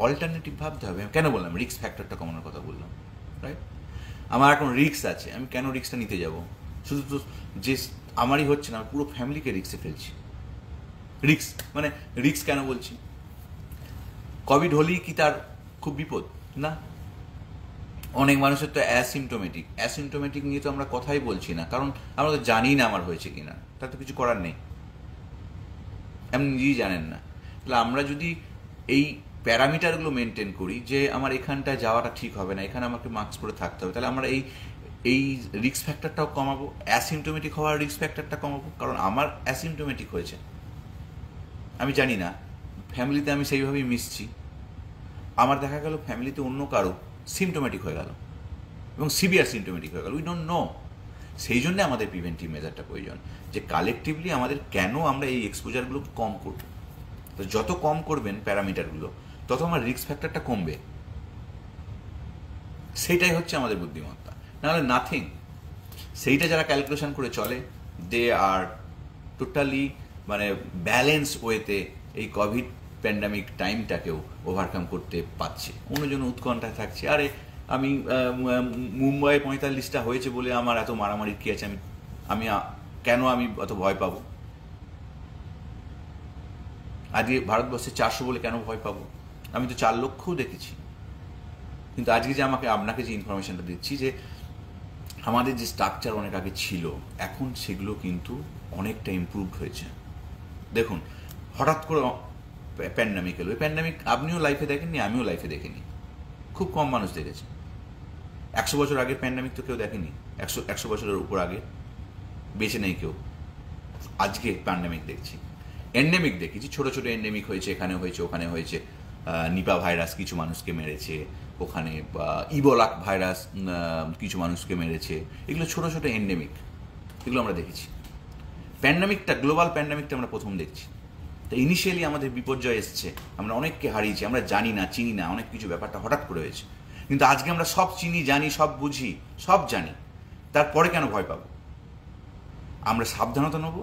অল্টারনেটিভ ভাবতে হবে। আমি কেন বললাম রিস্ক ফ্যাক্টরটা কমানোর কথা বললাম, রাইট? আমার এখন রিস্ক আছে, আমি কেন রিস্কটা নিতে যাব? শুধু তো যে আমারই হচ্ছে না, পুরো ফ্যামিলিকে রিস্কে ফেলছি। রিস্ক কেন বলছি? কোভিড হলেই কি তার খুব বিপদ? না। অনেক মানুষের তো অ্যাসিমটোমেটিক নিয়ে তো আমরা কথাই বলছি না, কারণ আমরা তো জানি না আমার হয়েছে কিনা, তার তো কিছু করার নেই, আপনি নিজেই জানেন না। তাহলে আমরা যদি এই প্যারামিটারগুলো মেনটেন করি যে আমার এখানটায় যাওয়াটা ঠিক হবে না, এখানে আমাকে মাস্ক পরে থাকতে হবে, তাহলে আমরা এই রিস্ক ফ্যাক্টরটাও কমাবো, অ্যাসিমটোমেটিক হওয়ার রিস্ক ফ্যাক্টরটা কমাবো। কারণ আমার অ্যাসিমটোমেটিক হয়েছে, আমি জানি না, ফ্যামিলিতে আমি সেইভাবেই মিশছি, আমার দেখা গেল ফ্যামিলিতে অন্য কারো সিমটোমেটিক হয়ে গেল এবং সিভিয়ার সিমটোমেটিক হয়ে গেল, উই ডোন্ট নো। সেই জন্য আমাদের প্রিভেন্টিভ মেজারটা প্রয়োজন, যে কালেকটিভলি আমরা এই এক্সপোজারগুলো কম করব। তো যত কম করবেন প্যারামিটারগুলো, তত আমার রিস্ক ফ্যাক্টরটা কমবে। সেইটাই হচ্ছে আমাদের বুদ্ধিমত্তা, নাহলে নাথিং। সেইটা যারা ক্যালকুলেশন করে চলে, দে আর টোটালি ব্যালেন্স ওয়েতে এই কোভিড প্যান্ডামিক টাইমটাকেও ওভারকাম করতে পারছে। অন্যজন উৎকণ্ঠায় থাকছে, আরে আমি মুম্বাই 45টা হয়েছে বলে আমার এত মারামারি কি আছে, আমি কেন আমি অত ভয় পাবো? আজকে ভারতবর্ষে 400 বলে কেন ভয় পাবো? আমি তো 4 লক্ষও দেখেছি। কিন্তু আজকে যে আপনাকে যে ইনফরমেশনটা দিচ্ছি, যে আমাদের যে স্ট্রাকচার অনেক আগে ছিল, এখন সেগুলো কিন্তু অনেকটা ইমপ্রুভড হয়েছে। দেখুন, হঠাৎ করে প্যান্ডামিক এলো। এই প্যান্ডামিক আপনিও লাইফে দেখেননি, আমিও লাইফে দেখিনি, খুব কম মানুষ দেখেছে। 100 বছর আগের প্যান্ডামিক তো কেউ দেখেনি, 100 বছরের উপর আগে বেঁচে নেই কেউ। আজকে প্যান্ডামিক দেখছি, এন্ডেমিক দেখেছি, ছোট ছোট এন্ডেমিক হয়েছে, এখানে হয়েছে, ওখানে হয়েছে। নিপা ভাইরাস কিছু মানুষকে মেরেছে, ওখানে ইবোলা ভাইরাস কিছু মানুষকে মেরেছে। এগুলো ছোট ছোট এন্ডেমিক, এগুলো আমরা দেখেছি। প্যান্ডামিকটা, গ্লোবাল প্যান্ডামিকটা আমরা প্রথম দেখছি। তো ইনিশিয়ালি আমাদের বিপর্যয় এসছে, আমরা অনেককে হারিয়েছি, আমরা জানি না, চিনি না, অনেক কিছু ব্যাপারটা হঠাৎ করে হয়েছে। কিন্তু আজকে আমরা সব চিনি, জানি, সব বুঝি, সব জানি, তারপরে কেন ভয় পাবো? আমরা সাবধানতা নেব,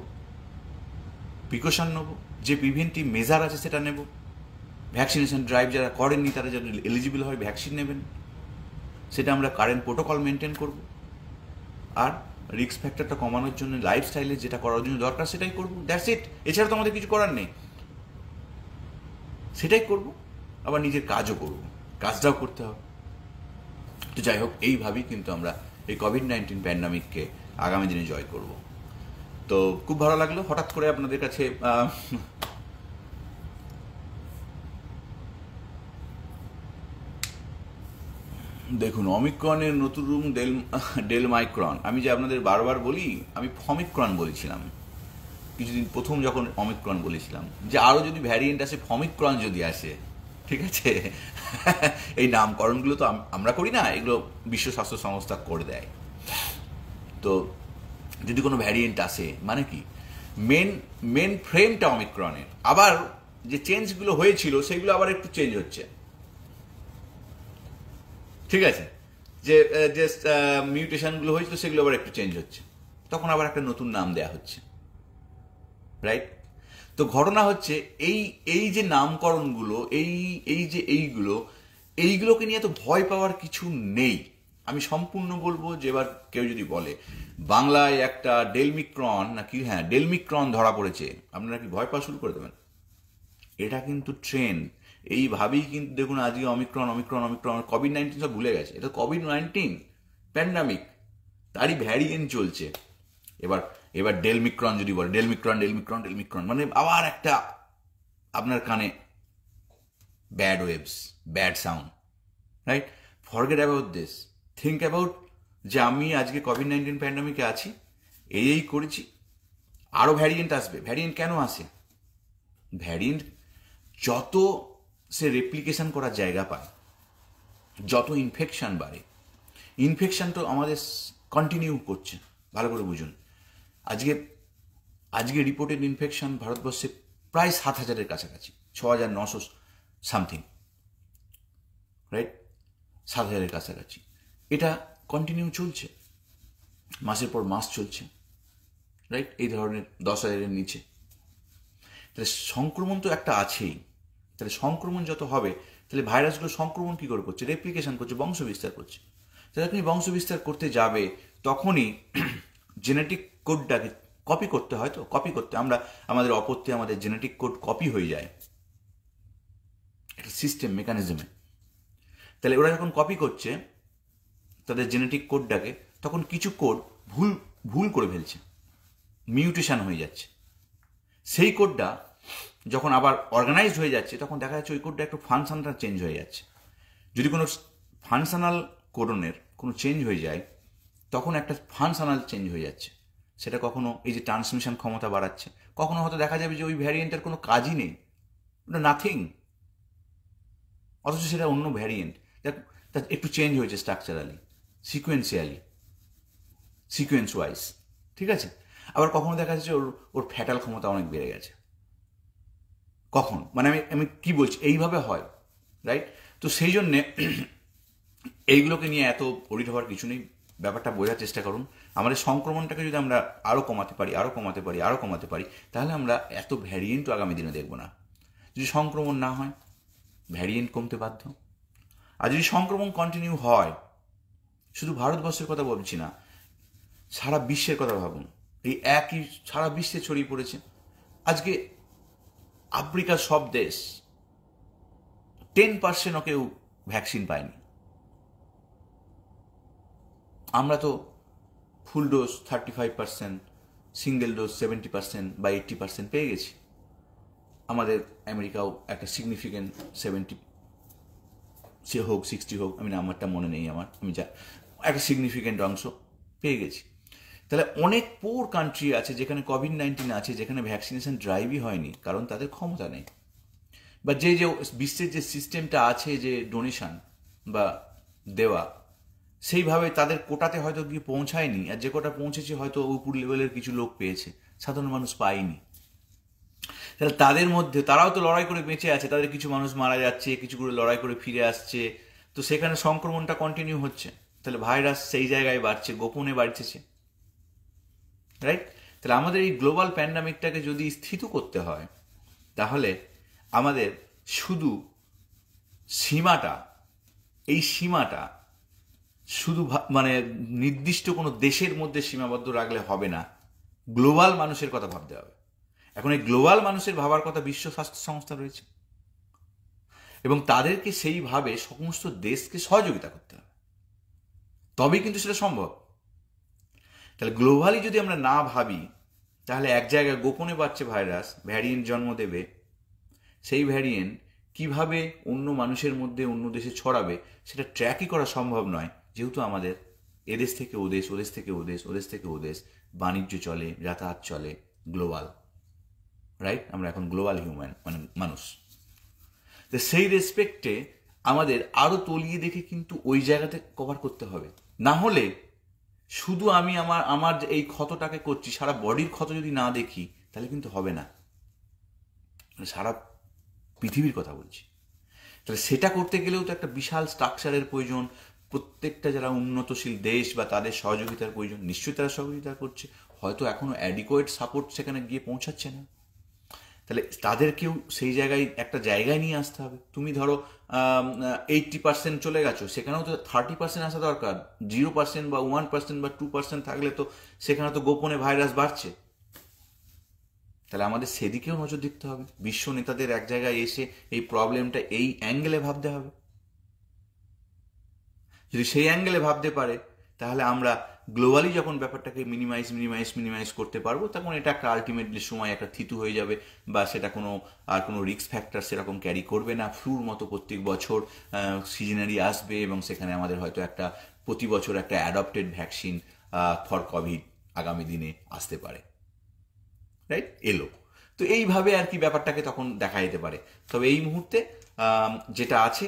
প্রিকশন নেব, যে প্রিভেন্টিভ মেজার আছে সেটা নেব। ভ্যাকসিনেশন ড্রাইভ যারা করেননি তারা যারা এলিজিবল হয় ভ্যাকসিন নেবেন, সেটা আমরা কারেন্ট প্রোটোকল মেনটেন করব। আর রিস্ক ফ্যাক্টরটা কমানোর জন্য লাইফস্টাইলে যেটা করার জন্য দরকার সেটাই করবো, দ্যাটস ইট। এছাড়া তো আমাদের কিছু করার নেই, সেটাই করব। আবার নিজের কাজও করব, কাজটাও করতে হবে। তো যাই হোক, এইভাবেই কিন্তু আমরা এই কোভিড-19 প্যান্ডামিককে আগামী দিনে জয় করব। তো খুব ভালো লাগলো হঠাৎ করে আপনাদের কাছে দেখুন, অমিক্রনের নতুন রূপ ডেলমাইক্রন। আমি যে আপনাদের বারবার বলি, আমি ফমিক্রন বলেছিলাম কিছুদিন, প্রথম যখন অমিক্রন বলেছিলাম যে আরও যদি ভ্যারিয়েন্ট আসে, ফমিক্রন যদি আসে, ঠিক আছে। এই নামকরণগুলো তো আমরা করি না, এগুলো বিশ্ব স্বাস্থ্য সংস্থা করে দেয়। তো যদি কোনো ভ্যারিয়েন্ট আসে, মানে কি, মেন ফ্রেমটা অমিক্রনের, আবার যে চেঞ্জগুলো হয়েছিল সেগুলো আবার একটু চেঞ্জ হচ্ছে, ঠিক আছে। যে যে মিউটেশনগুলো হয়েছিল সেগুলো আবার একটু চেঞ্জ হচ্ছে, তখন আবার একটা নতুন নাম দেয়া হচ্ছে, রাইট? তো ঘটনা হচ্ছে এই এই যে নামকরণগুলো, এই যে এইগুলোকে নিয়ে তো ভয় পাওয়ার কিছু নেই। আমি সম্পূর্ণ বলবো যে এবার কেউ যদি বলে বাংলায় একটা ডেলমিক্রন নাকি, হ্যাঁ ডেলমিক্রন ধরা পড়েছে, আপনারা কি ভয় পাওয়া শুরু করে দেবেন? এটা কিন্তু ট্রেন্ড, এইভাবেই কিন্তু দেখুন আজকে অমিক্রন অমিক্রন অমিক্রন, কোভিড-19 সব ভুলে গেছে, এটা কোভিড-19 প্যান্ডামিক, তারই ভ্যারিয়েন্ট চলছে। এবার ডেলমিক্রন যদি বলে, ডেলমিক্রন ডেলমিক্রন ডেলমিক্রন, মানে আবার একটা আপনার কানে bad waves, bad sound, right? Forget about this, think about যে আমি আজকে কোভিড-19 প্যান্ডামিকে আছি, এই করেছি, আরও ভ্যারিয়েন্ট আসবে। ভ্যারিয়েন্ট কেন আসে? ভ্যারিয়েন্ট যত সে রেপ্লিকেশন করার জায়গা পায়, যত ইনফেকশন বাড়ে, ইনফেকশন তো আমাদের কন্টিনিউ করছে। ভালো করে বুঝুন, আজকে রিপোর্টেড ইনফেকশন ভারতবর্ষে প্রায় 7,000-এর কাছাকাছি, 6,900 সামথিং, রাইট? 7,000-এর কাছাকাছি। এটা কন্টিনিউ চলছে, মাসের পর মাস চলছে, রাইট? এই ধরনের 10,000-এর নিচে। তাহলে সংক্রমণ তো একটা আছেই। তাহলে সংক্রমণ যত হবে, তাহলে ভাইরাসগুলো সংক্রমণ কী করে করছে? রেপ্লিকেশন করছে, বংশ বিস্তার করছে। তাহলে আপনি বংশ বিস্তার করতে যাবে, তখনই জেনেটিক কোডটাকে কপি করতে হয়। তো কপি করতে আমাদের অপত্যে আমাদের জেনেটিক কোড কপি হয়ে যায় একটা সিস্টেম মেকানিজমে। তাহলে ওরা যখন কপি করছে তাদের জেনেটিক কোডটাকে, তখন কিছু কোড ভুল করে ফেলছে, মিউটেশন হয়ে যাচ্ছে। সেই কোডটা যখন আবার অর্গানাইজড হয়ে যাচ্ছে, তখন দেখা যাচ্ছে ওই কোডটা একটু ফাংশনটা চেঞ্জ হয়ে যাচ্ছে। যদি কোনো ফাংশনাল কোডনের কোনো চেঞ্জ হয়ে যায়, তখন একটা ফাংশনাল চেঞ্জ হয়ে যাচ্ছে। সেটা কখনো এই যে ট্রান্সমিশন ক্ষমতা বাড়াচ্ছে, কখনো হয়তো দেখা যাবে যে ওই ভ্যারিয়েন্টের কোনো কাজই নেই, ওটা নাথিং, অথচ সেটা অন্য ভ্যারিয়েন্ট, তার একটু চেঞ্জ হয়েছে স্ট্রাকচারালি, সিকোয়েন্স ওয়াইজ, ঠিক আছে। আবার কখনো দেখা যাচ্ছে ওর ফ্যাটাল ক্ষমতা অনেক বেড়ে গেছে। কখন, মানে আমি কি বলছি, এইভাবে হয়, রাইট? তো সেই জন্যে এইগুলোকে নিয়ে এত অরিড হওয়ার কিছু নেই। ব্যাপারটা বোঝার চেষ্টা করুন। আমাদের সংক্রমণটাকে যদি আমরা আরও কমাতে পারি, তাহলে আমরা এত ভ্যারিয়েন্টও আগামী দিনে দেখব না। যদি সংক্রমণ না হয়, ভ্যারিয়েন্ট কমতে বাধ্য। আর যদি সংক্রমণ কন্টিনিউ হয়, শুধু ভারতবর্ষের কথা বলছি না, সারা বিশ্বের কথা ভাবুন। এই একই সারা বিশ্বে ছড়িয়ে পড়েছে। আজকে আফ্রিকার সব দেশ 10%ও কেউ ভ্যাকসিন পায়নি। আমরা তো ফুল ডোজ 35%, সিঙ্গেল ডোজ 70% বা 80% পেয়ে গেছি। আমাদের আমেরিকাও একটা সিগনিফিকেন্ট 70 সে হোক 60 হোক, আমি নাম্বারটা মনে নেই আমার, আমি যা একটা সিগনিফিকেন্ট অংশ পেয়ে গেছি। তাহলে অনেক পোর কান্ট্রি আছে যেখানে কোভিড-19 আছে, যেখানে ভ্যাকসিনেশন ড্রাইভই হয়নি, কারণ তাদের ক্ষমতা নেই। বা যে বিশ্বের যে সিস্টেমটা আছে, যে ডোনেশন বা দেওয়া, সেইভাবে তাদের কোটাতে হয়তো গিয়ে পৌঁছায়নি, আর যে কোটা পৌঁছেছে হয়তো উপর লেভেলের কিছু লোক পেয়েছে, সাধারণ মানুষ পায়নি। তাহলে তাদের মধ্যে তারাও তো লড়াই করে বেঁচে আছে, তাদের কিছু মানুষ মারা যাচ্ছে, কিছু করে লড়াই করে ফিরে আসছে, তো সেখানে সংক্রমণটা কন্টিনিউ হচ্ছে, তাহলে ভাইরাস সেই জায়গায় বাড়ছে, গোপনে বাড়ছে, রাইট? তাহলে আমাদের এই গ্লোবাল প্যান্ডামিকটাকে যদি স্থিত করতে হয়, তাহলে আমাদের শুধু এই সীমাটা শুধু মানে নির্দিষ্ট কোনো দেশের মধ্যে সীমাবদ্ধ রাখলে হবে না, গ্লোবাল মানুষের কথা ভাবতে হবে। এখন এই গ্লোবাল মানুষের ভাবার কথা বিশ্ব স্বাস্থ্য সংস্থা রয়েছে, এবং তাদেরকে সেইভাবে সমস্ত দেশকে সহযোগিতা করতে হবে, তবেই কিন্তু সেটা সম্ভব। তাহলে গ্লোবালি যদি আমরা না ভাবি, তাহলে এক জায়গায় গোপনে বাড়ছে ভাইরাস, ভ্যারিয়েন্ট জন্ম দেবে, সেই ভ্যারিয়েন্ট কিভাবে অন্য মানুষের মধ্যে অন্য দেশে ছড়াবে সেটা ট্র্যাকই করা সম্ভব নয়, যেহেতু আমাদের এদেশ থেকে ওদেশ, ওদেশ থেকে ওদেশ, ওদেশ থেকে ওদেশ বাণিজ্য চলে, যাতায়াত চলে, গ্লোবাল, রাইট? আমরা এখন গ্লোবাল হিউম্যান, মানে মানুষ। তো সেই রেসপেক্টে আমাদের আরও তলিয়ে দেখে কিন্তু ওই জায়গাতে কভার করতে হবে, না হলে শুধু আমি আমার এই ক্ষতটাকে করছি, সারা বডির ক্ষত যদি না দেখি তাহলে কিন্তু হবে না, সারা পৃথিবীর কথা বলছি। তাহলে সেটা করতে গেলেও তো একটা বিশাল স্ট্রাকচারের প্রয়োজন, প্রত্যেকটা যারা উন্নতশীল দেশ বা তাদের সহযোগিতার প্রয়োজন, নিশ্চয়ই তারা সহযোগিতা করছে, হয়তো এখনো অ্যাডিকোয়েট সাপোর্ট সেখানে গিয়ে পৌঁছাচ্ছে না, তাহলে তাদেরকেও সেই জায়গায় নিয়ে আসতে হবে। তুমি ধরো 80% চলে গেছো, সেখানেও তো 30% আসা দরকার। 0% বা 1% বা 2% থাকলে তো সেখানে তো গোপনে ভাইরাস বাড়ছে, তাহলে আমাদের সেদিকেও নজর দিতে হবে। বিশ্ব নেতাদের এক জায়গায় এসে এই প্রবলেমটা এই অ্যাঙ্গেলে ভাবতে হবে। যদি সেই অ্যাঙ্গেলে ভাবতে পারে, তাহলে আমরা গ্লোবালি যখন ব্যাপারটাকে মিনিমাইজ করতে পারবো, তখন এটা একটা আলটিমেটলি সময় একটা থিতু হয়ে যাবে, বা সেটা কোনো রিস্ক ফ্যাক্টর সেরকম ক্যারি করবে না। ফ্লুর মতো প্রত্যেক বছর সিজনারি আসবে, এবং সেখানে আমাদের হয়তো একটা প্রতি বছর একটা অ্যাডপ্টেড ভ্যাকসিন ফর কোভিড আগামী দিনে আসতে পারে, রাইট? এলো তো এইভাবে আর কি ব্যাপারটাকে তখন দেখা যেতে পারে। তবে এই মুহূর্তে যেটা আছে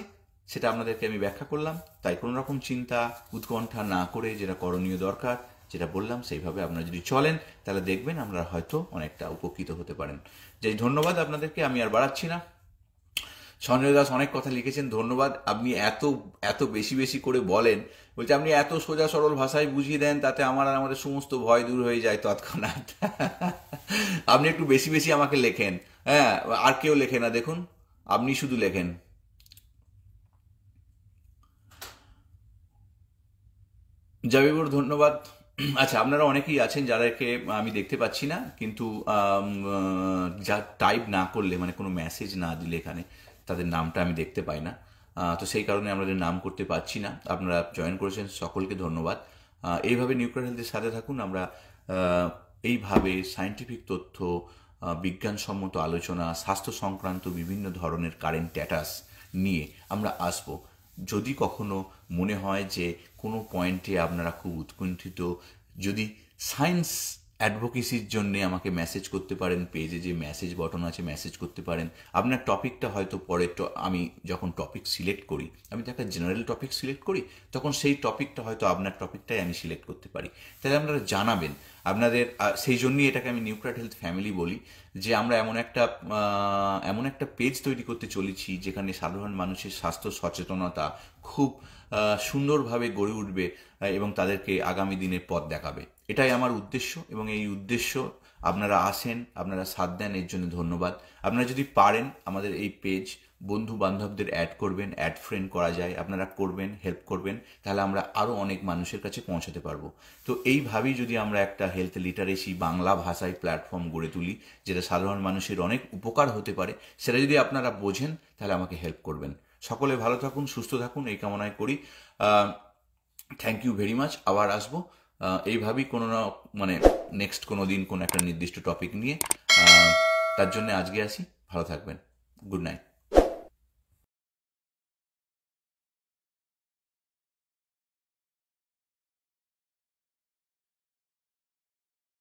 সেটা আপনাদেরকে আমি ব্যাখ্যা করলাম, তাই কোনো রকম চিন্তা উৎকণ্ঠা না করে যেটা করণীয় দরকার, যেটা বললাম সেইভাবে আপনারা যদি চলেন, তাহলে দেখবেন আমরা হয়তো অনেকটা উপকৃত হতে পারেন। যে ধন্যবাদ আপনাদেরকে, আমি আর বাড়াচ্ছি না। সঞ্জয় দাস অনেক কথা লিখেছেন, ধন্যবাদ। আপনি এত বেশি করে বলেন, বলছে আপনি এত সোজা সরল ভাষায় বুঝিয়ে দেন, তাতে আমার আর আমাদের সমস্ত ভয় দূর হয়ে যায় তৎক্ষণাৎ। আপনি একটু বেশি আমাকে লেখেন, হ্যাঁ, আর কেউ লেখে না, দেখুন আপনি শুধু লেখেন। জাবিবুর ধন্যবাদ। আচ্ছা, আপনারা অনেকেই আছেন যাদেরকে আমি দেখতে পাচ্ছি না, কিন্তু যা টাইপ না করলে, মানে কোনো মেসেজ না দিলে এখানে তাদের নামটা আমি দেখতে পাই না, তো সেই কারণে আমাদের নাম করতে পারছি না। আপনারা জয়েন করেছেন, সকলকে ধন্যবাদ। এইভাবে নিউক্লিয়ার হেলথের সাথে থাকুন। আমরা এইভাবে সায়েন্টিফিক তথ্য, বিজ্ঞানসম্মত আলোচনা, স্বাস্থ্য সংক্রান্ত বিভিন্ন ধরনের কারেন্ট স্ট্যাটাস নিয়ে আমরা আসবো। যদি কখনো মনে হয় যে কোনো পয়েন্টে আপনারা খুব উৎকণ্ঠিত, যদি সায়েন্স অ্যাডভোকেসির জন্য আমাকে মেসেজ করতে পারেন, পেজে যে মেসেজ বটন আছে মেসেজ করতে পারেন। আপনার টপিকটা হয়তো পরে আমি যখন টপিক সিলেক্ট করি, আমি তো একটা জেনারেল টপিক সিলেক্ট করি, তখন সেই টপিকটা হয়তো আপনার টপিকটাই আমি সিলেক্ট করতে পারি। তাহলে আপনারা জানাবেন আপনাদের, সেই জন্যই এটাকে আমি নিউক্লিয়ার হেলথ ফ্যামিলি বলি, যে আমরা এমন একটা পেজ তৈরি করতে চলেছি যেখানে সাধারণ মানুষের স্বাস্থ্য সচেতনতা খুব সুন্দরভাবে গড়ে উঠবে, এবং তাদেরকে আগামী দিনের পথ দেখাবে। এটাই আমার উদ্দেশ্য, এবং এই উদ্দেশ্য আপনারা আসেন, আপনারা সাথ দেন, এর জন্য ধন্যবাদ। আপনারা যদি পারেন আমাদের এই পেজ বন্ধু বান্ধবদের অ্যাড করবেন, অ্যাড ফ্রেন্ড করা যায়, আপনারা করবেন, হেল্প করবেন, তাহলে আমরা আরও অনেক মানুষের কাছে পৌঁছাতে পারবো। তো এইভাবেই যদি আমরা একটা হেলথ লিটারেসি বাংলা ভাষায় প্ল্যাটফর্ম গড়ে তুলি, যেটা সাধারণ মানুষের অনেক উপকার হতে পারে, সেটা যদি আপনারা বোঝেন, তাহলে আমাকে হেল্প করবেন। সকলে ভালো থাকুন, সুস্থ থাকুন, এই কামনায় করি। Thank you very much. আবার আসবো এইভাবেই কোনো না, মানে নেক্সট কোনো দিন কোনো একটা নির্দিষ্ট টপিক নিয়ে। তার জন্য আজকে আসি। ভালো থাকবেন। Good night.